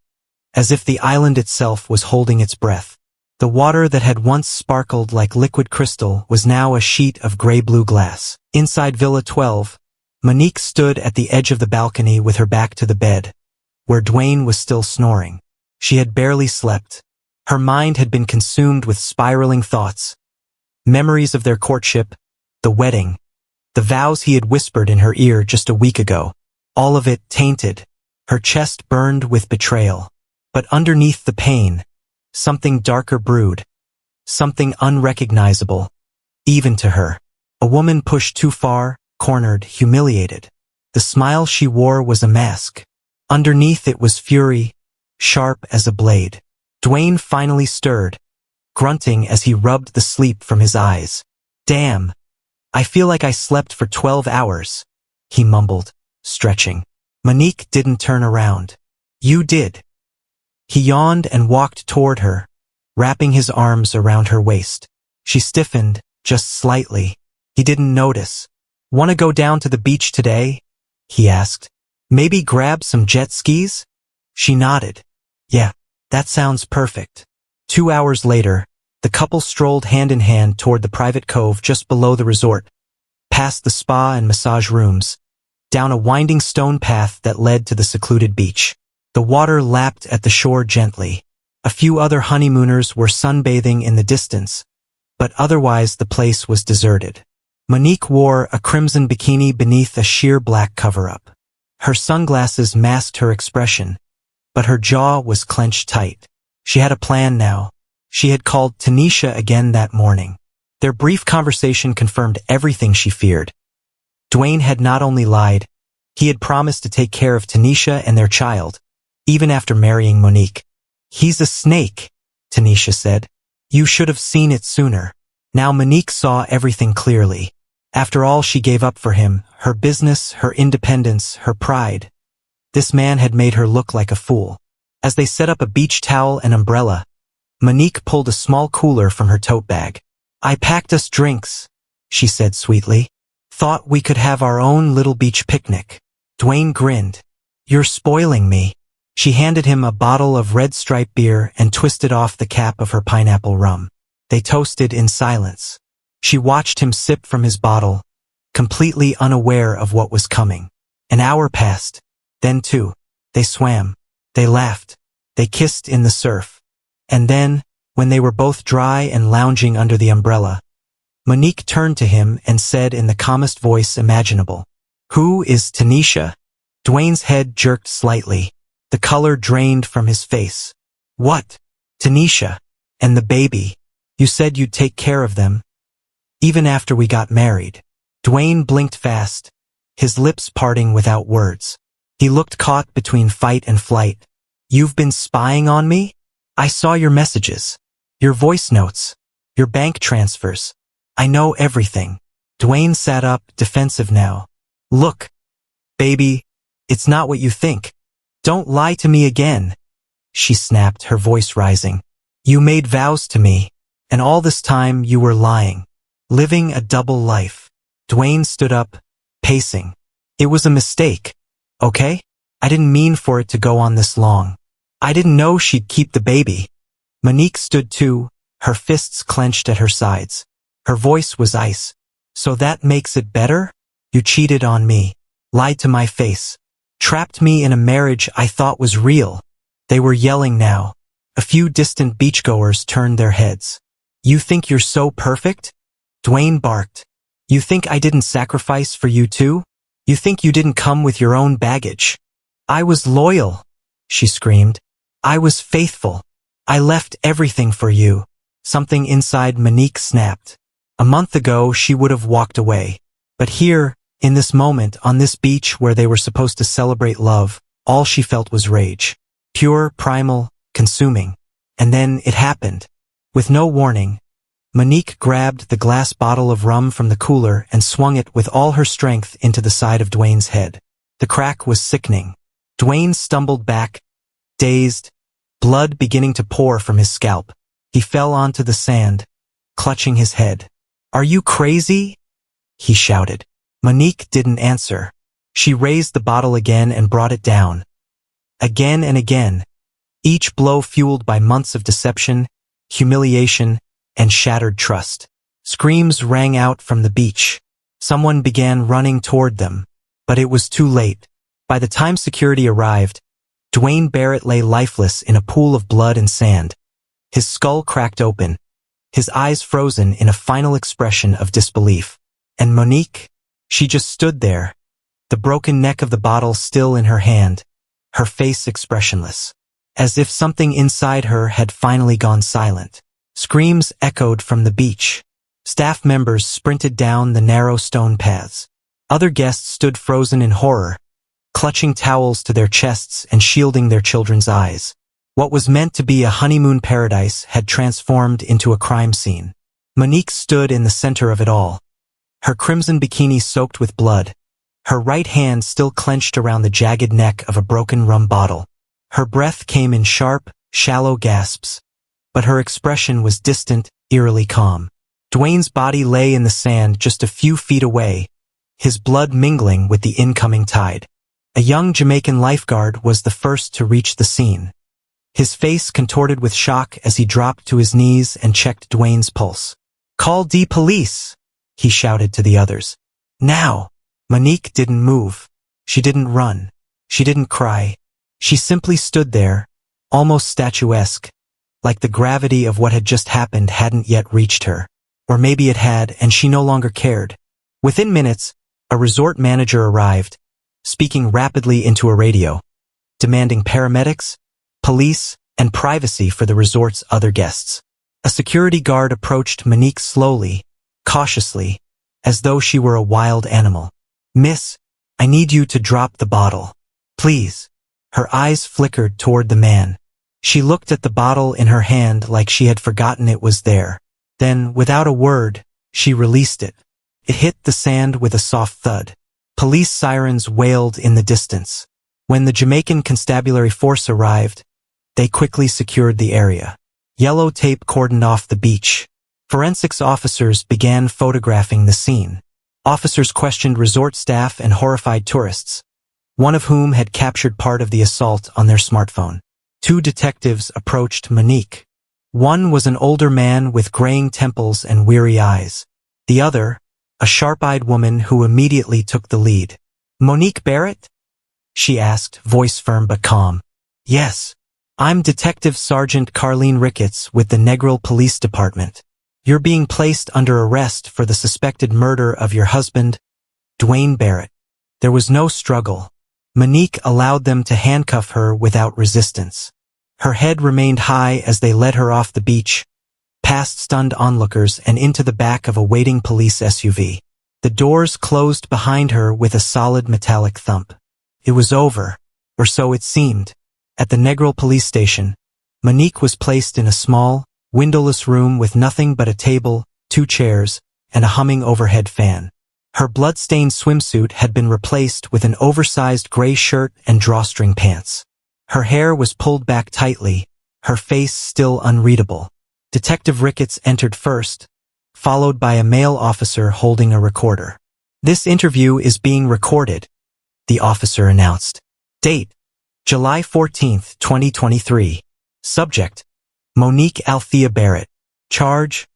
as if the island itself was holding its breath. The water that had once sparkled like liquid crystal was now a sheet of gray-blue glass. Inside Villa 12, Monique stood at the edge of the balcony with her back to the bed, where Dwayne was still snoring. She had barely slept. Her mind had been consumed with spiraling thoughts, memories of their courtship, the wedding, the vows he had whispered in her ear just a week ago. All of it tainted. Her chest burned with betrayal. But underneath the pain, something darker brewed, something unrecognizable, even to her. A woman pushed too far, cornered, humiliated. The smile she wore was a mask. Underneath it was fury, sharp as a blade. Dwayne finally stirred, grunting as he rubbed the sleep from his eyes. "Damn, I feel like I slept for 12 hours, he mumbled, stretching. Monique didn't turn around. "You did." He yawned and walked toward her, wrapping his arms around her waist. She stiffened, just slightly. He didn't notice. "Want to go down to the beach today?" he asked. "Maybe grab some jet skis?" She nodded. Yeah, that sounds perfect. 2 hours later, the couple strolled hand in hand toward the private cove just below the resort, past the spa and massage rooms, down a winding stone path that led to the secluded beach. The water lapped at the shore gently. A few other honeymooners were sunbathing in the distance, but otherwise the place was deserted. Monique wore a crimson bikini beneath a sheer black cover-up. Her sunglasses masked her expression, but her jaw was clenched tight. She had a plan now. She had called Tanisha again that morning. Their brief conversation confirmed everything she feared. Dwayne had not only lied, he had promised to take care of Tanisha and their child, even after marrying Monique. He's a snake, Tanisha said. You should have seen it sooner. Now Monique saw everything clearly. After all she gave up for him, her business, her independence, her pride, this man had made her look like a fool. As they set up a beach towel and umbrella, Monique pulled a small cooler from her tote bag. I packed us drinks, she said sweetly. Thought we could have our own little beach picnic. Dwayne grinned. You're spoiling me. She handed him a bottle of Red Stripe beer and twisted off the cap of her pineapple rum. They toasted in silence. She watched him sip from his bottle, completely unaware of what was coming. An hour passed. Then two. They swam. They laughed. They kissed in the surf. And then, when they were both dry and lounging under the umbrella, Monique turned to him and said in the calmest voice imaginable, Who is Tanisha? Dwayne's head jerked slightly. The color drained from his face. What? Tanisha. And the baby. You said you'd take care of them. Even after we got married. Dwayne blinked fast, his lips parting without words. He looked caught between fight and flight. You've been spying on me? I saw your messages. Your voice notes. Your bank transfers. I know everything. Dwayne sat up, defensive now. Look, baby, it's not what you think. Don't lie to me again, she snapped, her voice rising. You made vows to me, and all this time you were lying. Living a double life. Dwayne stood up, pacing. It was a mistake, okay? I didn't mean for it to go on this long. I didn't know she'd keep the baby. Monique stood too, her fists clenched at her sides. Her voice was ice. So that makes it better? You cheated on me, lied to my face, trapped me in a marriage I thought was real. They were yelling now. A few distant beachgoers turned their heads. You think you're so perfect? Dwayne barked. You think I didn't sacrifice for you too? You think you didn't come with your own baggage? I was loyal, she screamed. I was faithful. I left everything for you. Something inside Monique snapped. A month ago she would have walked away. But here, in this moment, on this beach where they were supposed to celebrate love, all she felt was rage. Pure, primal, consuming. And then it happened. With no warning, Monique grabbed the glass bottle of rum from the cooler and swung it with all her strength into the side of Dwayne's head. The crack was sickening. Dwayne stumbled back, dazed, blood beginning to pour from his scalp. He fell onto the sand, clutching his head. Are you crazy? He shouted. Monique didn't answer. She raised the bottle again and brought it down. Again and again, each blow fueled by months of deception, humiliation, and shattered trust. Screams rang out from the beach. Someone began running toward them, but it was too late. By the time security arrived, Dwayne Barrett lay lifeless in a pool of blood and sand. His skull cracked open, his eyes frozen in a final expression of disbelief. And Monique? She just stood there, the broken neck of the bottle still in her hand, her face expressionless, as if something inside her had finally gone silent. Screams echoed from the beach. Staff members sprinted down the narrow stone paths. Other guests stood frozen in horror, clutching towels to their chests and shielding their children's eyes. What was meant to be a honeymoon paradise had transformed into a crime scene. Monique stood in the center of it all, her crimson bikini soaked with blood, her right hand still clenched around the jagged neck of a broken rum bottle. Her breath came in sharp, shallow gasps, but her expression was distant, eerily calm. Dwayne's body lay in the sand just a few feet away, his blood mingling with the incoming tide. A young Jamaican lifeguard was the first to reach the scene. His face contorted with shock as he dropped to his knees and checked Dwayne's pulse. "Call the police," he shouted to the others. "Now!" Monique didn't move. She didn't run. She didn't cry. She simply stood there, almost statuesque, like the gravity of what had just happened hadn't yet reached her. Or maybe it had, and she no longer cared. Within minutes, a resort manager arrived, speaking rapidly into a radio, demanding paramedics, police, and privacy for the resort's other guests. A security guard approached Monique slowly, cautiously, as though she were a wild animal. "Miss, I need you to drop the bottle. Please." Her eyes flickered toward the man. She looked at the bottle in her hand like she had forgotten it was there. Then, without a word, she released it. It hit the sand with a soft thud. Police sirens wailed in the distance. When the Jamaican Constabulary Force arrived, they quickly secured the area. Yellow tape cordoned off the beach. Forensics officers began photographing the scene. Officers questioned resort staff and horrified tourists, one of whom had captured part of the assault on their smartphone. Two detectives approached Monique. One was an older man with graying temples and weary eyes. The other, a sharp-eyed woman who immediately took the lead. "Monique Barrett?" she asked, voice firm but calm. "Yes. I'm Detective Sergeant Carleen Ricketts with the Negril Police Department. You're being placed under arrest for the suspected murder of your husband, Dwayne Barrett." There was no struggle. Monique allowed them to handcuff her without resistance. Her head remained high as they led her off the beach, past stunned onlookers and into the back of a waiting police SUV. The doors closed behind her with a solid metallic thump. It was over, or so it seemed. At the Negril police station, Monique was placed in a small, windowless room with nothing but a table, 2 chairs, and a humming overhead fan. Her blood-stained swimsuit had been replaced with an oversized gray shirt and drawstring pants. Her hair was pulled back tightly, her face still unreadable. Detective Ricketts entered first, followed by a male officer holding a recorder. "This interview is being recorded," the officer announced. Date: July 14th, 2023. Subject: Monique Althea Barrett. Charge: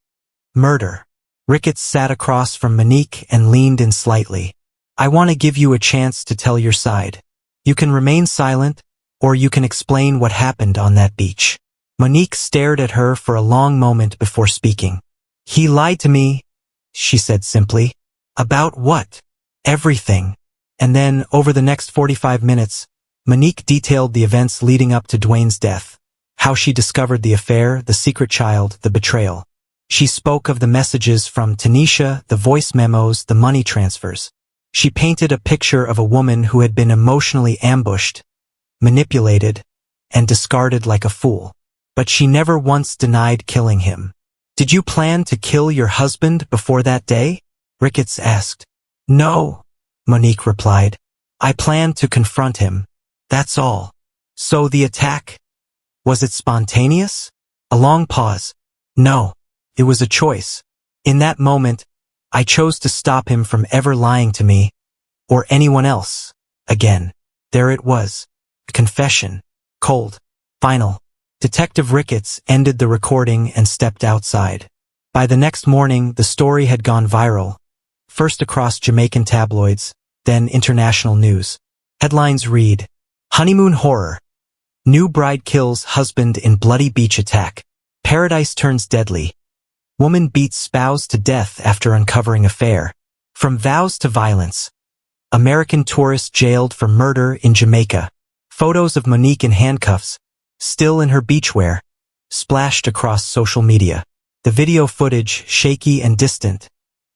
murder. Ricketts sat across from Monique and leaned in slightly. "I want to give you a chance to tell your side. You can remain silent, or you can explain what happened on that beach." Monique stared at her for a long moment before speaking. "He lied to me," she said simply. "About what?" "Everything." And then, over the next 45 minutes, Monique detailed the events leading up to Dwayne's death, how she discovered the affair, the secret child, the betrayal. She spoke of the messages from Tanisha, the voice memos, the money transfers. She painted a picture of a woman who had been emotionally ambushed, manipulated, and discarded like a fool. But she never once denied killing him. "Did you plan to kill your husband before that day?" Ricketts asked. "No," Monique replied. "I planned to confront him. That's all." "So the attack? Was it spontaneous?" A long pause. "No. It was a choice. In that moment, I chose to stop him from ever lying to me, or anyone else, again." There it was. A confession. Cold. Final. Detective Ricketts ended the recording and stepped outside. By the next morning, the story had gone viral, first across Jamaican tabloids, then international news. Headlines read, "Honeymoon Horror. New bride kills husband in bloody beach attack. Paradise turns deadly. Woman beats spouse to death after uncovering affair. From vows to violence. American tourist jailed for murder in Jamaica." Photos of Monique in handcuffs, still in her beachwear, splashed across social media. The video footage, shaky and distant,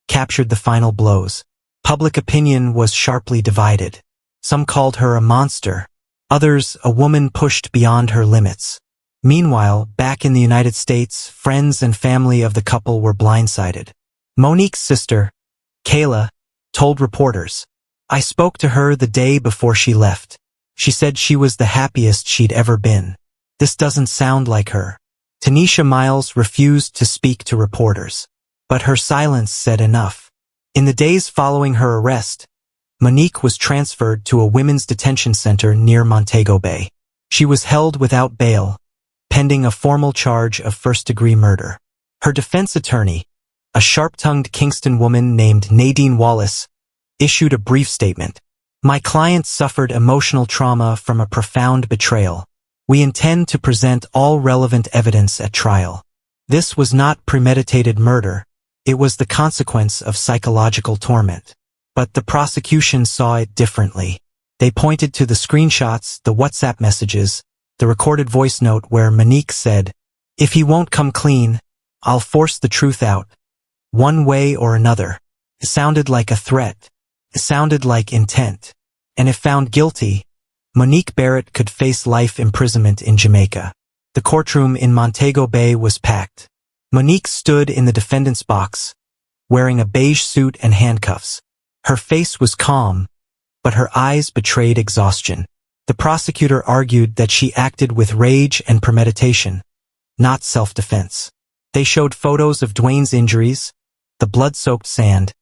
captured the final blows. Public opinion was sharply divided. Some called her a monster. Others, a woman pushed beyond her limits. Meanwhile, back in the United States, friends and family of the couple were blindsided. Monique's sister, Kayla, told reporters, "I spoke to her the day before she left. She said she was the happiest she'd ever been. This doesn't sound like her." Tanisha Miles refused to speak to reporters. But her silence said enough. In the days following her arrest, Monique was transferred to a women's detention center near Montego Bay. She was held without bail, pending a formal charge of first-degree murder. Her defense attorney, a sharp-tongued Kingston woman named Nadine Wallace, issued a brief statement. "My client suffered emotional trauma from a profound betrayal. We intend to present all relevant evidence at trial. This was not premeditated murder. It was the consequence of psychological torment." But the prosecution saw it differently. They pointed to the screenshots, the WhatsApp messages, the recorded voice note where Monique said, "If he won't come clean, I'll force the truth out, one way or another." It sounded like a threat. It sounded like intent. And if found guilty, Monique Barrett could face life imprisonment in Jamaica. The courtroom in Montego Bay was packed. Monique stood in the defendant's box, wearing a beige suit and handcuffs. Her face was calm, but her eyes betrayed exhaustion. The prosecutor argued that she acted with rage and premeditation, not self-defense. They showed photos of Dwayne's injuries, the blood-soaked sand,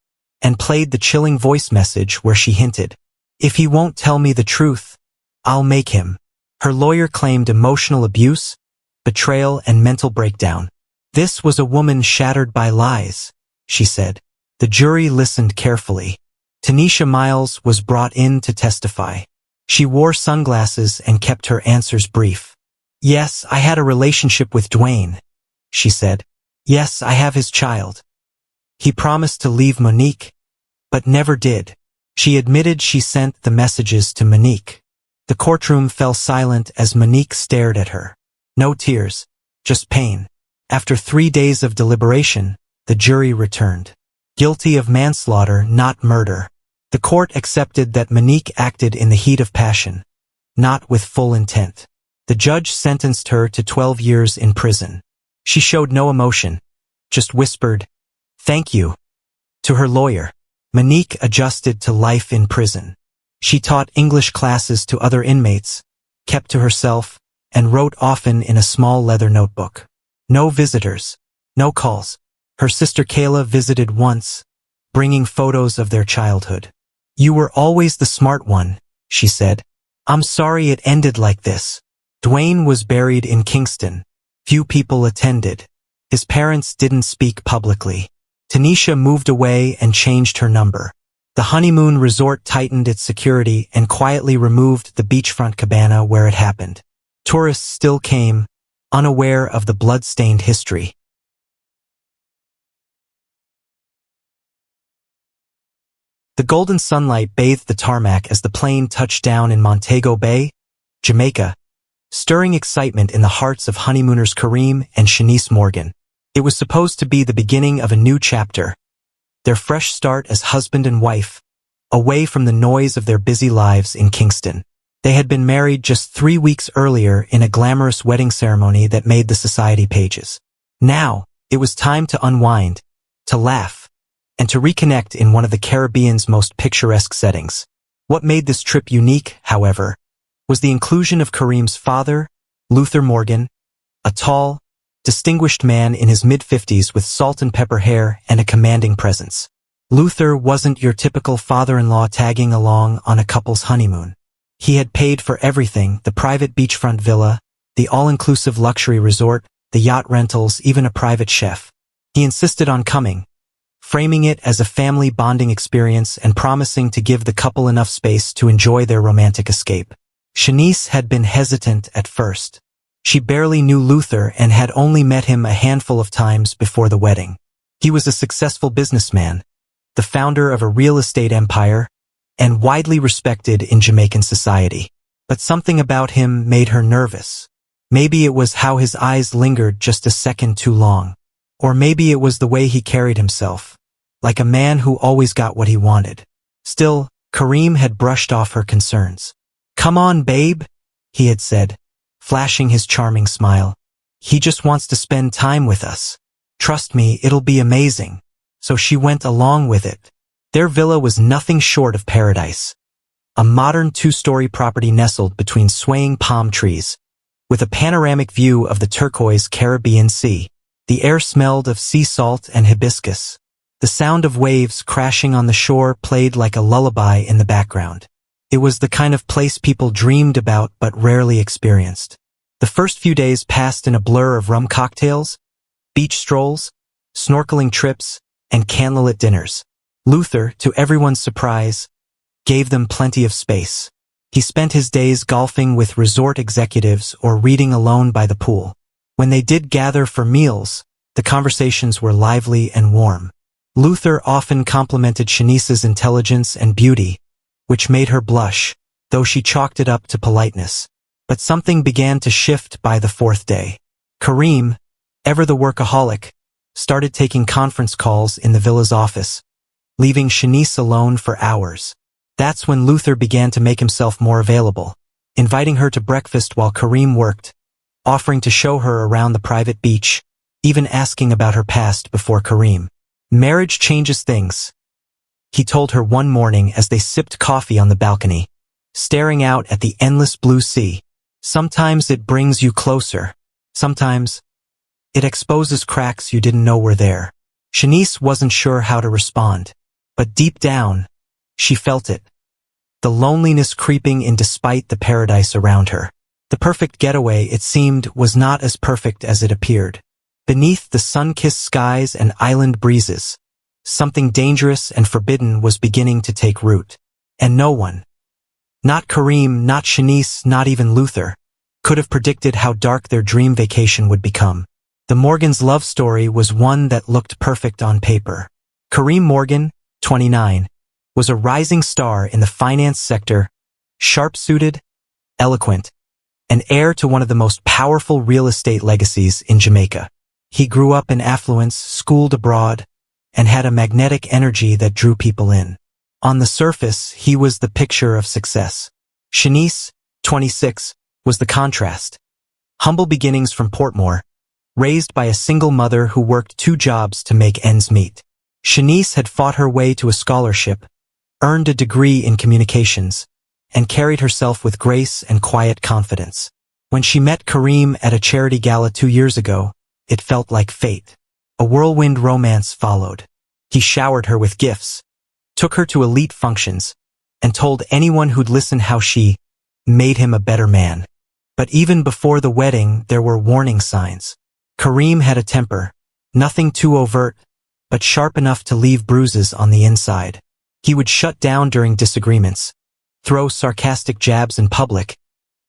and played the chilling voice message where she hinted, "If he won't tell me the truth, I'll make him." Her lawyer claimed emotional abuse, betrayal, and mental breakdown. "This was a woman shattered by lies," she said. The jury listened carefully. Tanisha Miles was brought in to testify. She wore sunglasses and kept her answers brief. "Yes, I had a relationship with Dwayne," she said. "Yes, I have his child. He promised to leave Monique, but never did." She admitted she sent the messages to Monique. The courtroom fell silent as Monique stared at her. No tears, just pain. After 3 days of deliberation, the jury returned. Guilty of manslaughter, not murder. The court accepted that Monique acted in the heat of passion, not with full intent. The judge sentenced her to 12 years in prison. She showed no emotion, just whispered, "Thank you," to her lawyer. Monique adjusted to life in prison. She taught English classes to other inmates, kept to herself, and wrote often in a small leather notebook. No visitors, no calls. Her sister Kayla visited once, bringing photos of their childhood. "You were always the smart one," she said. "I'm sorry it ended like this." Dwayne was buried in Kingston. Few people attended. His parents didn't speak publicly. Tanisha moved away and changed her number. The honeymoon resort tightened its security and quietly removed the beachfront cabana where it happened. Tourists still came, unaware of the blood-stained history. The golden sunlight bathed the tarmac as the plane touched down in Montego Bay, Jamaica, stirring excitement in the hearts of honeymooners Kareem and Shanice Morgan. It was supposed to be the beginning of a new chapter, their fresh start as husband and wife, away from the noise of their busy lives in Kingston. They had been married just 3 weeks earlier in a glamorous wedding ceremony that made the society pages. Now, it was time to unwind, to laugh, and to reconnect in one of the Caribbean's most picturesque settings. What made this trip unique, however, was the inclusion of Kareem's father, Luther Morgan, a tall, distinguished man in his mid-50s with salt and pepper hair and a commanding presence. Luther wasn't your typical father-in-law tagging along on a couple's honeymoon. He had paid for everything, the private beachfront villa, the all-inclusive luxury resort, the yacht rentals, even a private chef. He insisted on coming, framing it as a family bonding experience and promising to give the couple enough space to enjoy their romantic escape. Shanice had been hesitant at first. She barely knew Luther and had only met him a handful of times before the wedding. He was a successful businessman, the founder of a real estate empire, and widely respected in Jamaican society. But something about him made her nervous. Maybe it was how his eyes lingered just a second too long. Or maybe it was the way he carried himself, like a man who always got what he wanted. Still, Kareem had brushed off her concerns. "Come on, babe," he had said, flashing his charming smile. "He just wants to spend time with us. Trust me, it'll be amazing." So she went along with it. Their villa was nothing short of paradise. A modern 2-story property nestled between swaying palm trees, with a panoramic view of the turquoise Caribbean Sea. The air smelled of sea salt and hibiscus, The sound of waves crashing on the shore played like a lullaby in the background. It was the kind of place people dreamed about but rarely experienced. The first few days passed in a blur of rum cocktails, beach strolls, snorkeling trips, and candlelit dinners. Luther, to everyone's surprise, gave them plenty of space. He spent his days golfing with resort executives or reading alone by the pool. When they did gather for meals, the conversations were lively and warm. Luther often complimented Shanice's intelligence and beauty, which made her blush, though she chalked it up to politeness. But something began to shift by the fourth day. Kareem, ever the workaholic, started taking conference calls in the villa's office, leaving Shanice alone for hours. That's when Luther began to make himself more available, inviting her to breakfast while Kareem worked, offering to show her around the private beach, even asking about her past before Kareem. Marriage changes things, he told her one morning as they sipped coffee on the balcony, staring out at the endless blue sea. Sometimes it brings you closer. Sometimes it exposes cracks you didn't know were there. Shanice wasn't sure how to respond, but deep down, she felt it. The loneliness creeping in despite the paradise around her. The perfect getaway, it seemed, was not as perfect as it appeared. Beneath the sun-kissed skies and island breezes, something dangerous and forbidden was beginning to take root. And no one, not Kareem, not Shanice, not even Luther, could have predicted how dark their dream vacation would become. The Morgans' love story was one that looked perfect on paper. Kareem Morgan, 29, was a rising star in the finance sector, sharp-suited, eloquent, and heir to one of the most powerful real estate legacies in Jamaica. He grew up in affluence, schooled abroad, and had a magnetic energy that drew people in. On the surface, he was the picture of success. Shanice, 26, was the contrast. Humble beginnings from Portmore, raised by a single mother who worked 2 jobs to make ends meet. Shanice had fought her way to a scholarship, earned a degree in communications, and carried herself with grace and quiet confidence. When she met Kareem at a charity gala 2 years ago, it felt like fate. A whirlwind romance followed. He showered her with gifts, took her to elite functions, and told anyone who'd listen how she made him a better man. But even before the wedding, there were warning signs. Kareem had a temper, nothing too overt, but sharp enough to leave bruises on the inside. He would shut down during disagreements, throw sarcastic jabs in public,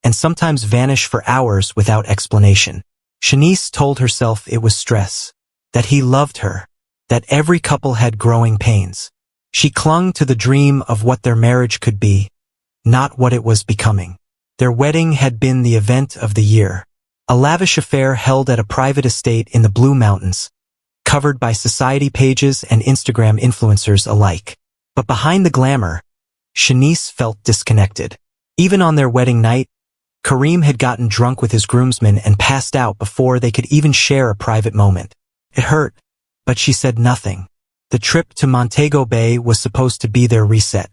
and sometimes vanish for hours without explanation. Shanice told herself it was stress, that he loved her, that every couple had growing pains. She clung to the dream of what their marriage could be, not what it was becoming. Their wedding had been the event of the year, a lavish affair held at a private estate in the Blue Mountains, covered by society pages and Instagram influencers alike. But behind the glamour, Shanice felt disconnected. Even on their wedding night, Kareem had gotten drunk with his groomsmen and passed out before they could even share a private moment. It hurt, but she said nothing. The trip to Montego Bay was supposed to be their reset,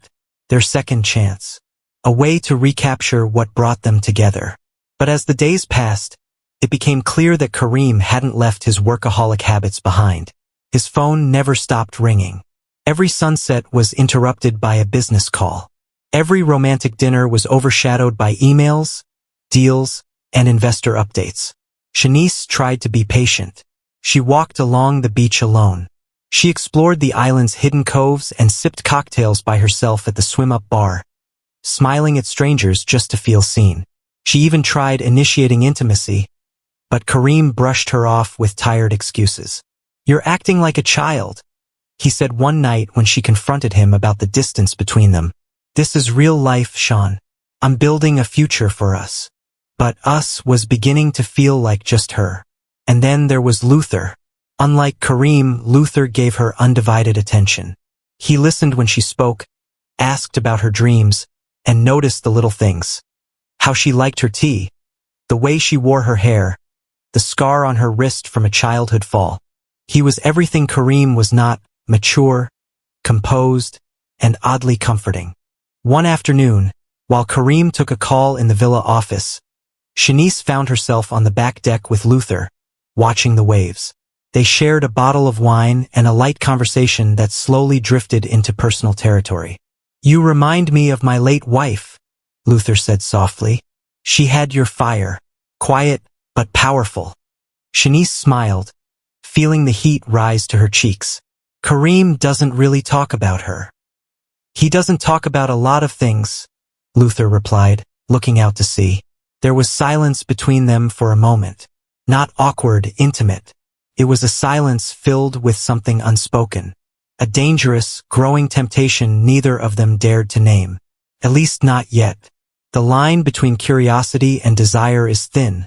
their second chance, a way to recapture what brought them together. But as the days passed, it became clear that Kareem hadn't left his workaholic habits behind. His phone never stopped ringing. Every sunset was interrupted by a business call. Every romantic dinner was overshadowed by emails, deals, and investor updates. Shanice tried to be patient. She walked along the beach alone. She explored the island's hidden coves and sipped cocktails by herself at the swim-up bar, smiling at strangers just to feel seen. She even tried initiating intimacy, but Kareem brushed her off with tired excuses. "You're acting like a child," he said one night when she confronted him about the distance between them. "This is real life, Sean. I'm building a future for us." But us was beginning to feel like just her. And then there was Luther. Unlike Kareem, Luther gave her undivided attention. He listened when she spoke, asked about her dreams, and noticed the little things. How she liked her tea, the way she wore her hair, the scar on her wrist from a childhood fall. He was everything Kareem was not: mature, composed, and oddly comforting. One afternoon, while Kareem took a call in the villa office, Shanice found herself on the back deck with Luther, watching the waves. They shared a bottle of wine and a light conversation that slowly drifted into personal territory. "You remind me of my late wife," Luther said softly. "She had your fire. Quiet, but powerful." Shanice smiled, feeling the heat rise to her cheeks. "Kareem doesn't really talk about her." "He doesn't talk about a lot of things," Luther replied, looking out to sea. There was silence between them for a moment. Not awkward, intimate. It was a silence filled with something unspoken. A dangerous, growing temptation neither of them dared to name. At least not yet. The line between curiosity and desire is thin,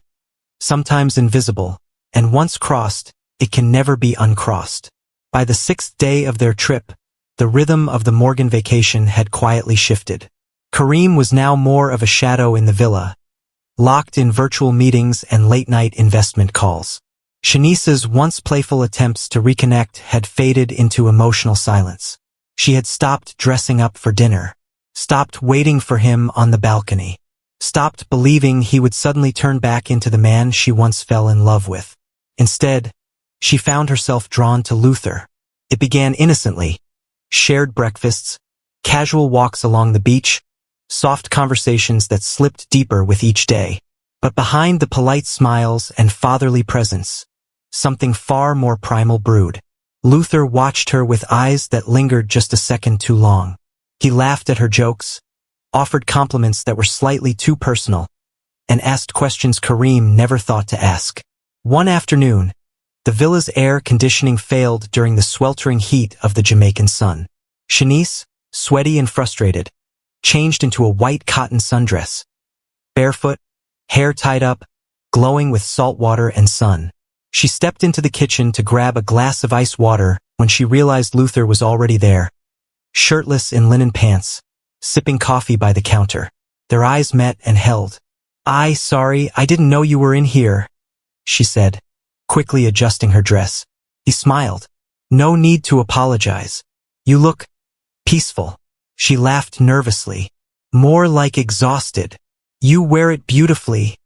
sometimes invisible, and once crossed, it can never be uncrossed. By the 6th day of their trip, the rhythm of the Morgan vacation had quietly shifted. Kareem was now more of a shadow in the villa, locked in virtual meetings and late-night investment calls. Shanice's once playful attempts to reconnect had faded into emotional silence. She had stopped dressing up for dinner, stopped waiting for him on the balcony, stopped believing he would suddenly turn back into the man she once fell in love with. Instead, she found herself drawn to Luther. It began innocently. Shared breakfasts, casual walks along the beach, soft conversations that slipped deeper with each day. But behind the polite smiles and fatherly presence, something far more primal brewed. Luther watched her with eyes that lingered just a second too long. He laughed at her jokes, offered compliments that were slightly too personal, and asked questions Kareem never thought to ask. One afternoon, the villa's air conditioning failed during the sweltering heat of the Jamaican sun. Shanice, sweaty and frustrated, changed into a white cotton sundress. Barefoot, hair tied up, glowing with salt water and sun. She stepped into the kitchen to grab a glass of ice water when she realized Luther was already there, shirtless in linen pants, sipping coffee by the counter. Their eyes met and held. Sorry, I didn't know you were in here," she said, quickly adjusting her dress. He smiled. "No need to apologize. You look peaceful." She laughed nervously. "More like exhausted." "You wear it beautifully,"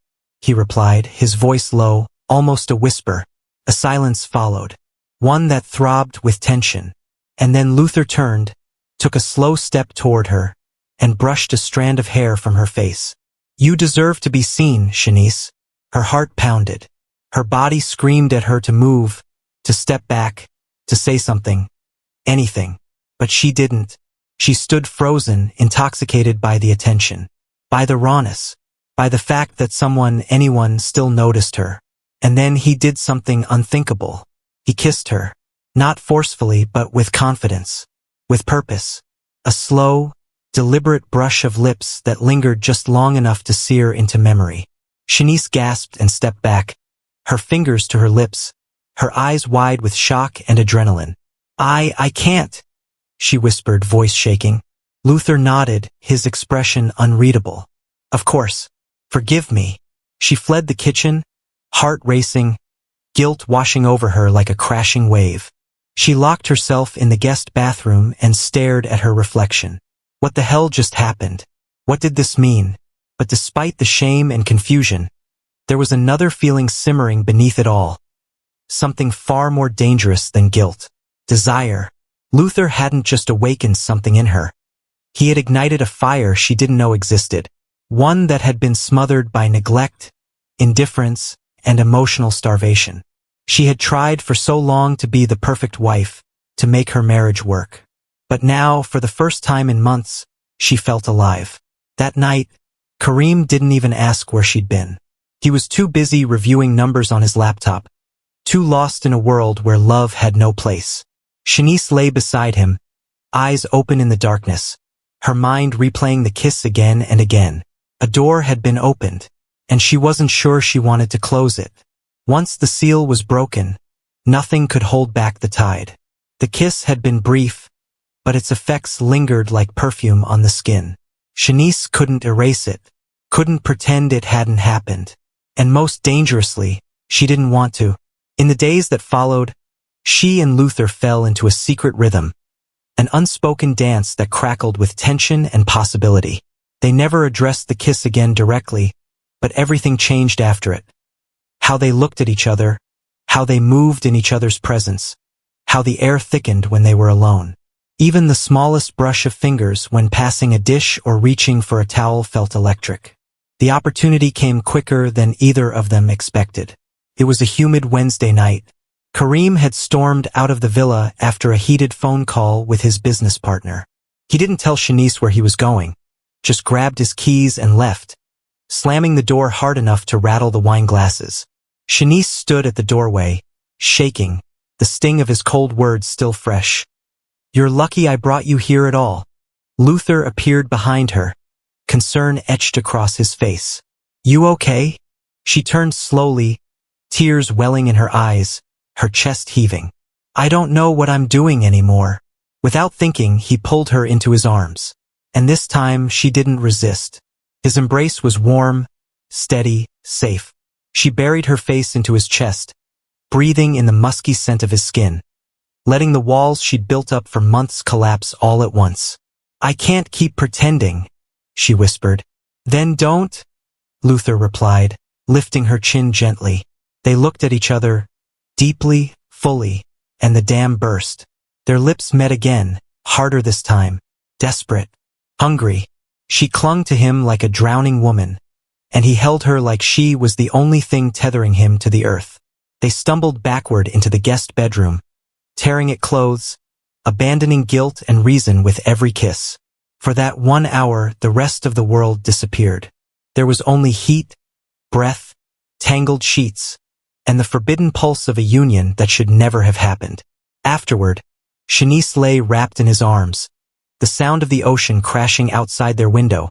he replied, his voice low, almost a whisper. A silence followed, one that throbbed with tension. And then Luther turned, took a slow step toward her, and brushed a strand of hair from her face. "You deserve to be seen, Shanice." Her heart pounded. Her body screamed at her to move, to step back, to say something, anything. But she didn't. She stood frozen, intoxicated by the attention, by the rawness, by the fact that anyone still noticed her. And then he did something unthinkable. He kissed her, not forcefully but with confidence, with purpose. A slow, deliberate brush of lips that lingered just long enough to sear into memory. Shanice gasped and stepped back, her fingers to her lips, her eyes wide with shock and adrenaline. I can't," she whispered, voice shaking. Luther nodded, his expression unreadable. "Of course. Forgive me." She fled the kitchen, heart racing, guilt washing over her like a crashing wave. She locked herself in the guest bathroom and stared at her reflection. What the hell just happened? What did this mean? But despite the shame and confusion, there was another feeling simmering beneath it all. Something far more dangerous than guilt. Desire. Luther hadn't just awakened something in her. He had ignited a fire she didn't know existed. One that had been smothered by neglect, indifference, and emotional starvation. She had tried for so long to be the perfect wife, to make her marriage work. But now, for the first time in months, she felt alive. That night, Kareem didn't even ask where she'd been. He was too busy reviewing numbers on his laptop, too lost in a world where love had no place. Shanice lay beside him, eyes open in the darkness, her mind replaying the kiss again and again. A door had been opened, and she wasn't sure she wanted to close it. Once the seal was broken, nothing could hold back the tide. The kiss had been brief, but its effects lingered like perfume on the skin. Shanice couldn't erase it, couldn't pretend it hadn't happened. And most dangerously, she didn't want to. In the days that followed, she and Luther fell into a secret rhythm, an unspoken dance that crackled with tension and possibility. They never addressed the kiss again directly, but everything changed after it. How they looked at each other, how they moved in each other's presence, how the air thickened when they were alone. Even the smallest brush of fingers when passing a dish or reaching for a towel felt electric. The opportunity came quicker than either of them expected. It was a humid Wednesday night. Kareem had stormed out of the villa after a heated phone call with his business partner. He didn't tell Shanice where he was going, just grabbed his keys and left, slamming the door hard enough to rattle the wine glasses. Shanice stood at the doorway, shaking, the sting of his cold words still fresh. "You're lucky I brought you here at all." Luther appeared behind her, concern etched across his face. "You okay?" She turned slowly, tears welling in her eyes, her chest heaving. "I don't know what I'm doing anymore." Without thinking, he pulled her into his arms. And this time, she didn't resist. His embrace was warm, steady, safe. She buried her face into his chest, breathing in the musky scent of his skin, letting the walls she'd built up for months collapse all at once. "I can't keep pretending," she whispered. "Then don't," Luther replied, lifting her chin gently. They looked at each other, deeply, fully, and the dam burst. Their lips met again, harder this time, desperate, hungry. She clung to him like a drowning woman, and he held her like she was the only thing tethering him to the earth. They stumbled backward into the guest bedroom, tearing at clothes, abandoning guilt and reason with every kiss. For that 1 hour, the rest of the world disappeared. There was only heat, breath, tangled sheets, and the forbidden pulse of a union that should never have happened. Afterward, Shanice lay wrapped in his arms, the sound of the ocean crashing outside their window,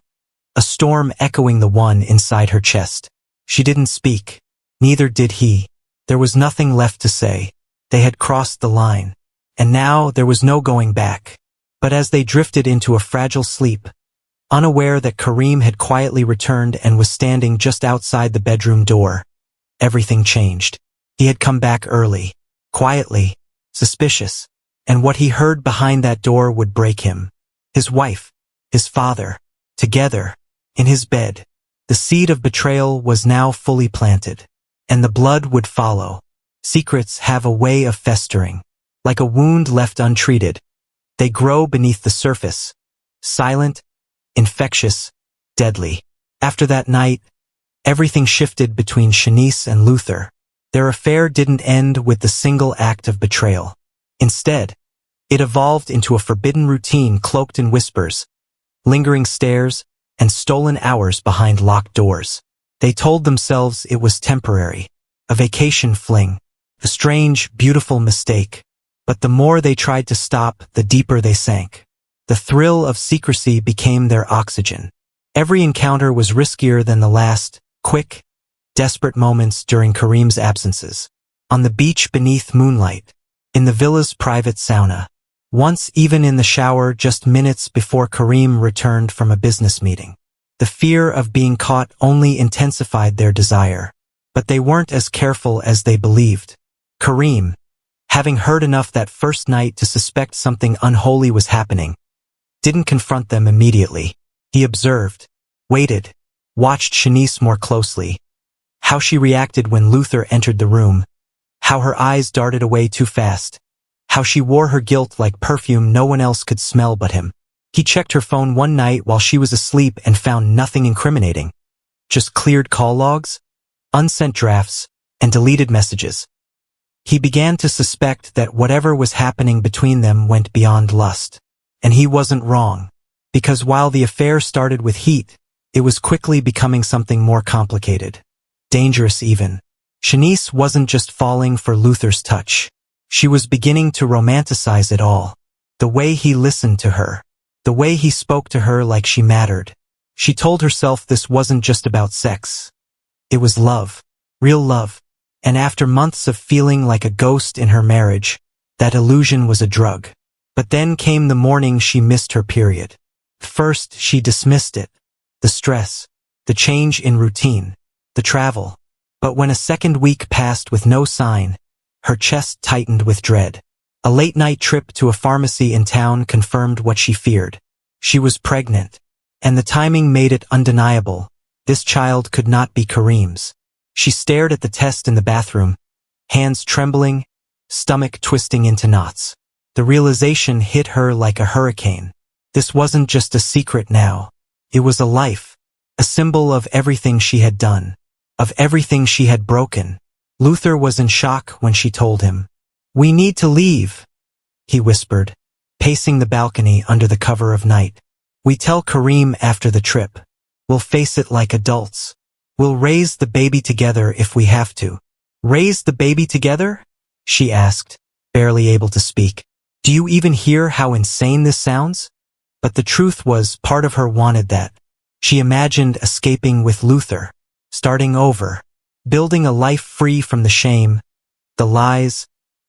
a storm echoing the one inside her chest. She didn't speak. Neither did he. There was nothing left to say. They had crossed the line, and now there was no going back. But as they drifted into a fragile sleep, unaware that Kareem had quietly returned and was standing just outside the bedroom door, everything changed. He had come back early, quietly, suspicious, and what he heard behind that door would break him. His wife, his father, together, in his bed. The seed of betrayal was now fully planted, and the blood would follow. Secrets have a way of festering. Like a wound left untreated, they grow beneath the surface, silent, infectious, deadly. After that night, everything shifted between Shanice and Luther. Their affair didn't end with the single act of betrayal. Instead, it evolved into a forbidden routine cloaked in whispers, lingering stares, and stolen hours behind locked doors. They told themselves it was temporary, a vacation fling, a strange, beautiful mistake. But the more they tried to stop, the deeper they sank. The thrill of secrecy became their oxygen. Every encounter was riskier than the last, quick, desperate moments during Kareem's absences. On the beach beneath moonlight, in the villa's private sauna, once even in the shower just minutes before Kareem returned from a business meeting. The fear of being caught only intensified their desire. But they weren't as careful as they believed. Kareem, having heard enough that first night to suspect something unholy was happening, didn't confront them immediately. He observed, waited, watched Shanice more closely. How she reacted when Luther entered the room. How her eyes darted away too fast. How she wore her guilt like perfume no one else could smell but him. He checked her phone one night while she was asleep and found nothing incriminating. Just cleared call logs, unsent drafts, and deleted messages. He began to suspect that whatever was happening between them went beyond lust. And he wasn't wrong. Because while the affair started with heat, it was quickly becoming something more complicated. Dangerous even. Shanice wasn't just falling for Luther's touch. She was beginning to romanticize it all. The way he listened to her. The way he spoke to her like she mattered. She told herself this wasn't just about sex. It was love. Real love. And after months of feeling like a ghost in her marriage, that illusion was a drug. But then came the morning she missed her period. First, she dismissed it. The stress, the change in routine, the travel. But when a second week passed with no sign, her chest tightened with dread. A late-night trip to a pharmacy in town confirmed what she feared. She was pregnant, and the timing made it undeniable. This child could not be Kareem's. She stared at the test in the bathroom, hands trembling, stomach twisting into knots. The realization hit her like a hurricane. This wasn't just a secret now. It was a life, a symbol of everything she had done, of everything she had broken. Luther was in shock when she told him. "We need to leave," he whispered, pacing the balcony under the cover of night. "We tell Kareem after the trip. We'll face it like adults. We'll raise the baby together if we have to." "Raise the baby together?" she asked, barely able to speak. "Do you even hear how insane this sounds?" But the truth was, part of her wanted that. She imagined escaping with Luther, starting over, building a life free from the shame, the lies,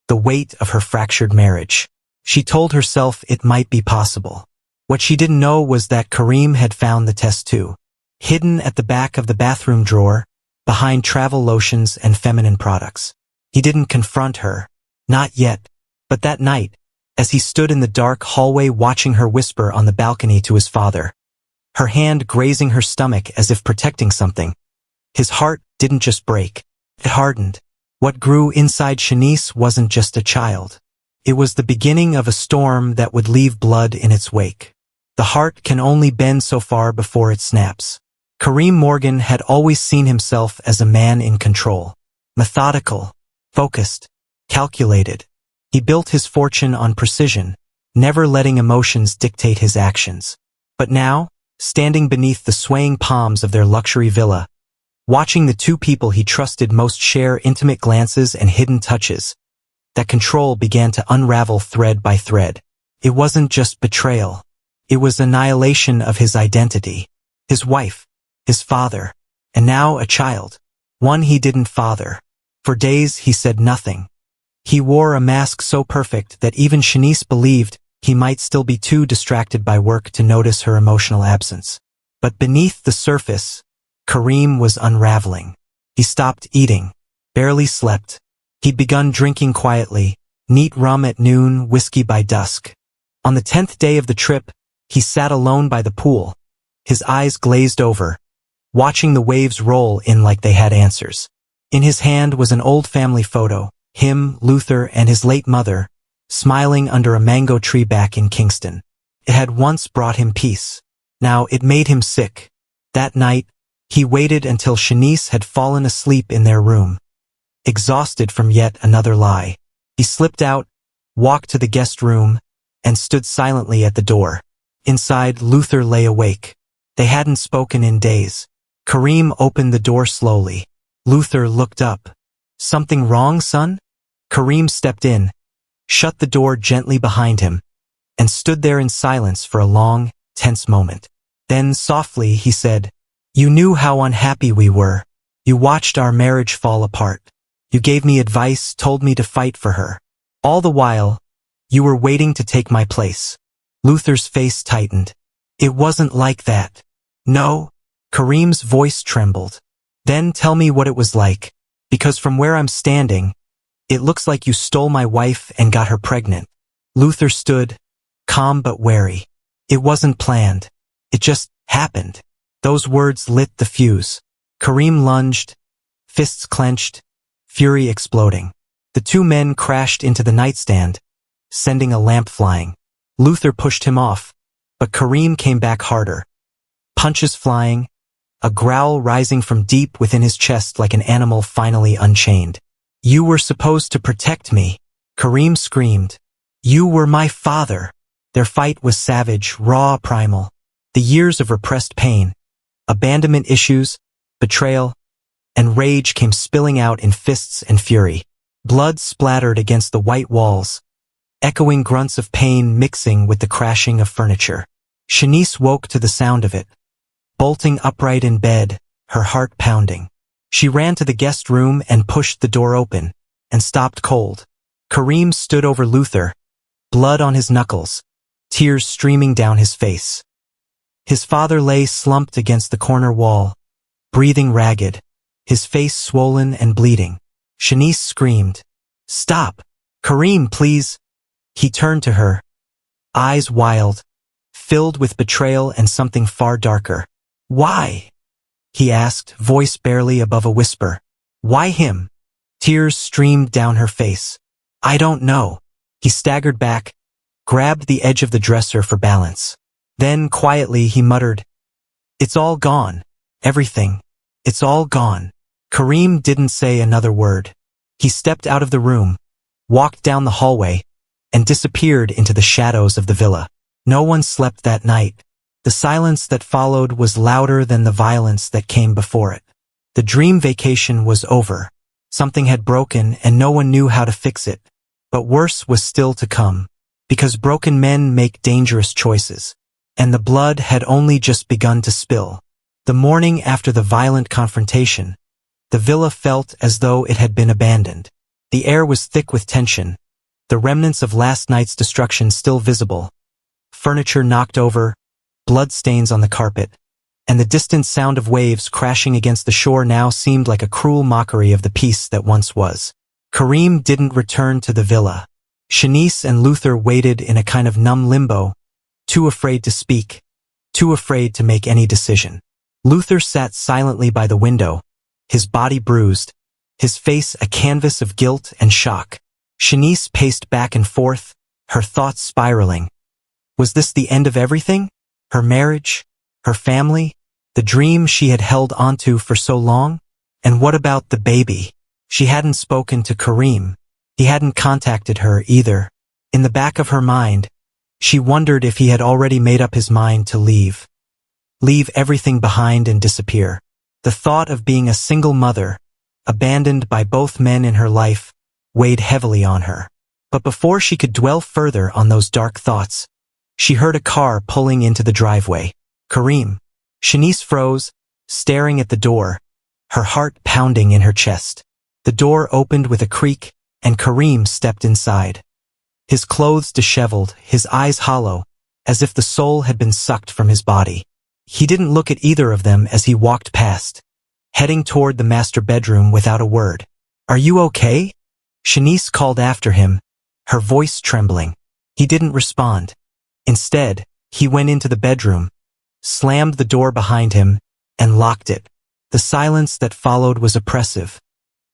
the weight of her fractured marriage. She told herself it might be possible. What she didn't know was that Kareem had found the test too, hidden at the back of the bathroom drawer, behind travel lotions and feminine products. He didn't confront her, not yet, but that night, as he stood in the dark hallway watching her whisper on the balcony to his father, her hand grazing her stomach as if protecting something, his heart didn't just break, it hardened. What grew inside Shanice wasn't just a child. It was the beginning of a storm that would leave blood in its wake. The heart can only bend so far before it snaps. Kareem Morgan had always seen himself as a man in control. Methodical, focused, calculated. He built his fortune on precision, never letting emotions dictate his actions. But now, standing beneath the swaying palms of their luxury villa, watching the two people he trusted most share intimate glances and hidden touches, that control began to unravel thread by thread. It wasn't just betrayal. It was annihilation of his identity, his wife, his father, and now a child, one he didn't father. For days he said nothing. He wore a mask so perfect that even Shanice believed he might still be too distracted by work to notice her emotional absence. But beneath the surface, Kareem was unraveling. He stopped eating, barely slept. He'd begun drinking quietly, neat rum at noon, whiskey by dusk. On the 10th day of the trip, he sat alone by the pool, his eyes glazed over, watching the waves roll in like they had answers. In his hand was an old family photo, him, Luther, and his late mother, smiling under a mango tree back in Kingston. It had once brought him peace. Now it made him sick. That night, he waited until Shanice had fallen asleep in their room, exhausted from yet another lie. He slipped out, walked to the guest room, and stood silently at the door. Inside, Luther lay awake. They hadn't spoken in days. Kareem opened the door slowly. Luther looked up. "Something wrong, son?" Kareem stepped in, shut the door gently behind him, and stood there in silence for a long, tense moment. Then softly he said, "You knew how unhappy we were. You watched our marriage fall apart. You gave me advice, told me to fight for her. All the while, you were waiting to take my place." Luther's face tightened. "It wasn't like that." "No." Kareem's voice trembled. "Then tell me what it was like, because from where I'm standing, it looks like you stole my wife and got her pregnant." Luther stood, calm but wary. "It wasn't planned. It just happened." Those words lit the fuse. Kareem lunged, fists clenched, fury exploding. The two men crashed into the nightstand, sending a lamp flying. Luther pushed him off, but Kareem came back harder. Punches flying, a growl rising from deep within his chest like an animal finally unchained. "You were supposed to protect me," Kareem screamed. "You were my father." Their fight was savage, raw, primal. The years of repressed pain, abandonment issues, betrayal, and rage came spilling out in fists and fury. Blood splattered against the white walls, echoing grunts of pain mixing with the crashing of furniture. Shanice woke to the sound of it, bolting upright in bed, her heart pounding. She ran to the guest room and pushed the door open, and stopped cold. Kareem stood over Luther, blood on his knuckles, tears streaming down his face. His father lay slumped against the corner wall, breathing ragged, his face swollen and bleeding. Shanice screamed, "Stop! Kareem, please!" He turned to her, eyes wild, filled with betrayal and something far darker. "Why?" he asked, voice barely above a whisper. "Why him?" Tears streamed down her face. I don't know. He staggered back, grabbed the edge of the dresser for balance. Then, quietly, he muttered, "It's all gone. Everything. It's all gone." Kareem didn't say another word. He stepped out of the room, walked down the hallway, and disappeared into the shadows of the villa. No one slept that night. The silence that followed was louder than the violence that came before it. The dream vacation was over. Something had broken and no one knew how to fix it. But worse was still to come, because broken men make dangerous choices, and the blood had only just begun to spill. The morning after the violent confrontation, the villa felt as though it had been abandoned. The air was thick with tension, the remnants of last night's destruction still visible. Furniture knocked over, bloodstains on the carpet, and the distant sound of waves crashing against the shore now seemed like a cruel mockery of the peace that once was. Kareem didn't return to the villa. Shanice and Luther waited in a kind of numb limbo, too afraid to speak, too afraid to make any decision. Luther sat silently by the window, his body bruised, his face a canvas of guilt and shock. Shanice paced back and forth, her thoughts spiraling. Was this the end of everything? Her marriage? Her family? The dream she had held onto for so long? And what about the baby? She hadn't spoken to Kareem. He hadn't contacted her either. In the back of her mind, she wondered if he had already made up his mind to leave. Leave everything behind and disappear. The thought of being a single mother, abandoned by both men in her life, weighed heavily on her. But before she could dwell further on those dark thoughts, she heard a car pulling into the driveway. Kareem. Shanice froze, staring at the door, her heart pounding in her chest. The door opened with a creak, and Kareem stepped inside. His clothes disheveled, his eyes hollow, as if the soul had been sucked from his body. He didn't look at either of them as he walked past, heading toward the master bedroom without a word. "Are you okay?" Shanice called after him, her voice trembling. He didn't respond. Instead, he went into the bedroom, slammed the door behind him, and locked it. The silence that followed was oppressive,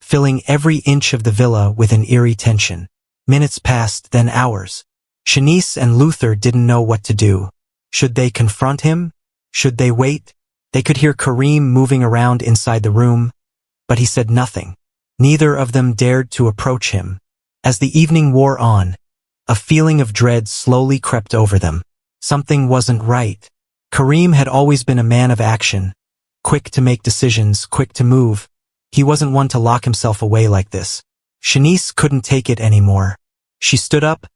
filling every inch of the villa with an eerie tension. Minutes passed, then hours. Shanice and Luther didn't know what to do. Should they confront him? Should they wait? They could hear Kareem moving around inside the room, but he said nothing. Neither of them dared to approach him. As the evening wore on, a feeling of dread slowly crept over them. Something wasn't right. Kareem had always been a man of action, quick to make decisions, quick to move. He wasn't one to lock himself away like this. Shanice couldn't take it anymore. She stood up,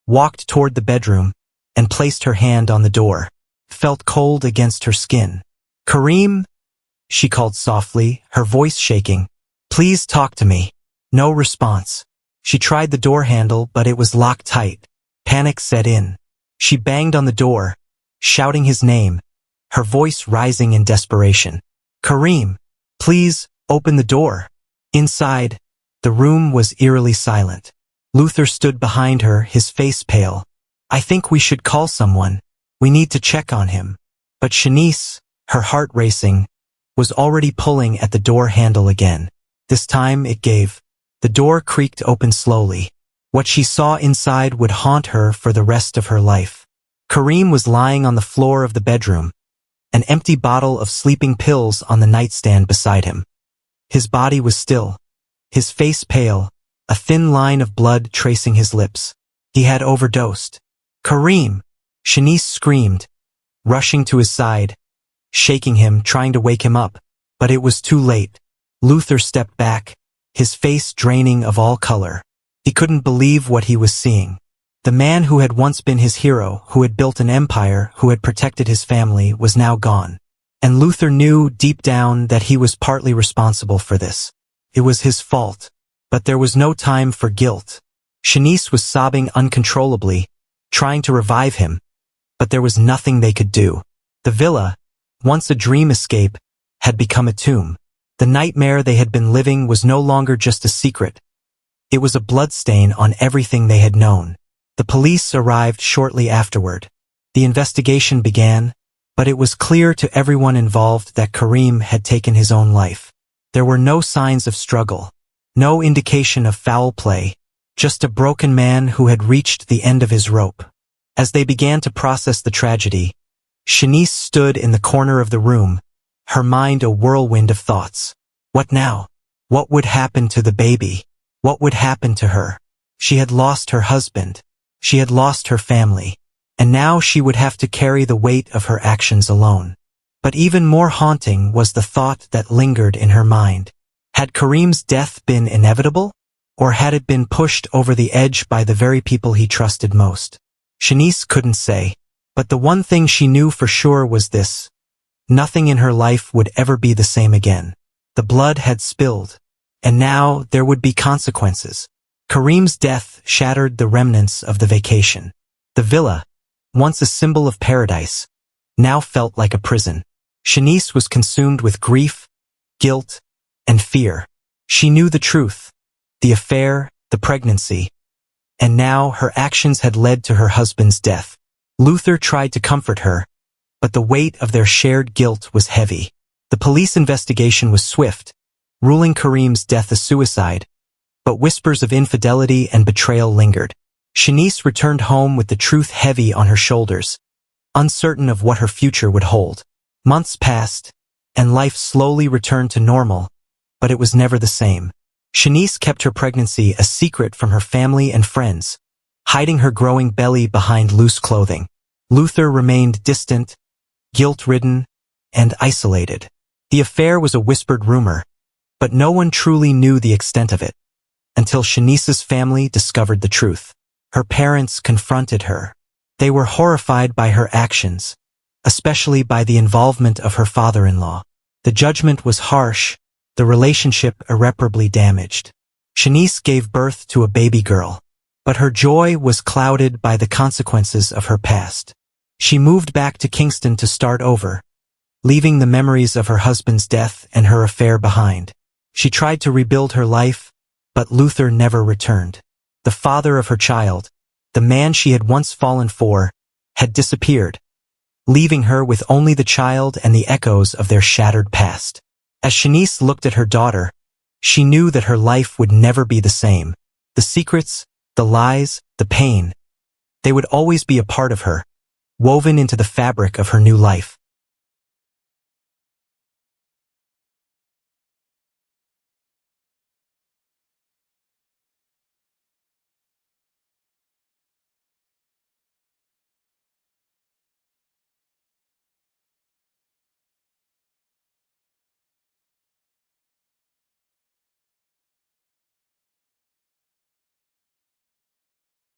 walked toward the bedroom, and placed her hand on the door. Felt cold against her skin. "Kareem?" she called softly, her voice shaking. "Please talk to me." No response. She tried the door handle, but it was locked tight. Panic set in. She banged on the door, shouting his name, her voice rising in desperation. "Kareem, please, open the door." Inside, the room was eerily silent. Luther stood behind her, his face pale. "I think we should call someone. We need to check on him." But Shanice, her heart racing, was already pulling at the door handle again. This time it gave. The door creaked open slowly. What she saw inside would haunt her for the rest of her life. Kareem was lying on the floor of the bedroom, an empty bottle of sleeping pills on the nightstand beside him. His body was still, his face pale, a thin line of blood tracing his lips. He had overdosed. "Kareem!" Shanice screamed, rushing to his side, shaking him, trying to wake him up. But it was too late. Luther stepped back, his face draining of all color. He couldn't believe what he was seeing. The man who had once been his hero, who had built an empire, who had protected his family, was now gone. And Luther knew deep down that he was partly responsible for this. It was his fault. But there was no time for guilt. Shanice was sobbing uncontrollably, trying to revive him, but there was nothing they could do. The villa, once a dream escape, had become a tomb. The nightmare they had been living was no longer just a secret. It was a bloodstain on everything they had known. The police arrived shortly afterward. The investigation began, but it was clear to everyone involved that Kareem had taken his own life. There were no signs of struggle, No indication of foul play, just a broken man who had reached the end of his rope. As they began to process the tragedy, Shanice stood in the corner of the room, her mind a whirlwind of thoughts. What now? What would happen to the baby? What would happen to her? She had lost her husband. She had lost her family. And now she would have to carry the weight of her actions alone. But even more haunting was the thought that lingered in her mind. Had Kareem's death been inevitable? Or had it been pushed over the edge by the very people he trusted most? Shanice couldn't say. But the one thing she knew for sure was this. Nothing in her life would ever be the same again. The blood had spilled. And now there would be consequences. Kareem's death shattered the remnants of the vacation. The villa, once a symbol of paradise, now felt like a prison. Shanice was consumed with grief, guilt, and fear. She knew the truth, the affair, the pregnancy, and now her actions had led to her husband's death. Luther tried to comfort her, but the weight of their shared guilt was heavy. The police investigation was swift, ruling Kareem's death a suicide, but whispers of infidelity and betrayal lingered. Shanice returned home with the truth heavy on her shoulders, uncertain of what her future would hold. Months passed, and life slowly returned to normal, but it was never the same. Shanice kept her pregnancy a secret from her family and friends, hiding her growing belly behind loose clothing. Luther remained distant, guilt-ridden, and isolated. The affair was a whispered rumor, but no one truly knew the extent of it, until Shanice's family discovered the truth. Her parents confronted her. They were horrified by her actions, especially by the involvement of her father-in-law. The judgment was harsh, the relationship irreparably damaged. Shanice gave birth to a baby girl, but her joy was clouded by the consequences of her past. She moved back to Kingston to start over, leaving the memories of her husband's death and her affair behind. She tried to rebuild her life, but Luther never returned. The father of her child, the man she had once fallen for, had disappeared, leaving her with only the child and the echoes of their shattered past. As Shanice looked at her daughter, she knew that her life would never be the same. The secrets, the lies, the pain, they would always be a part of her, woven into the fabric of her new life.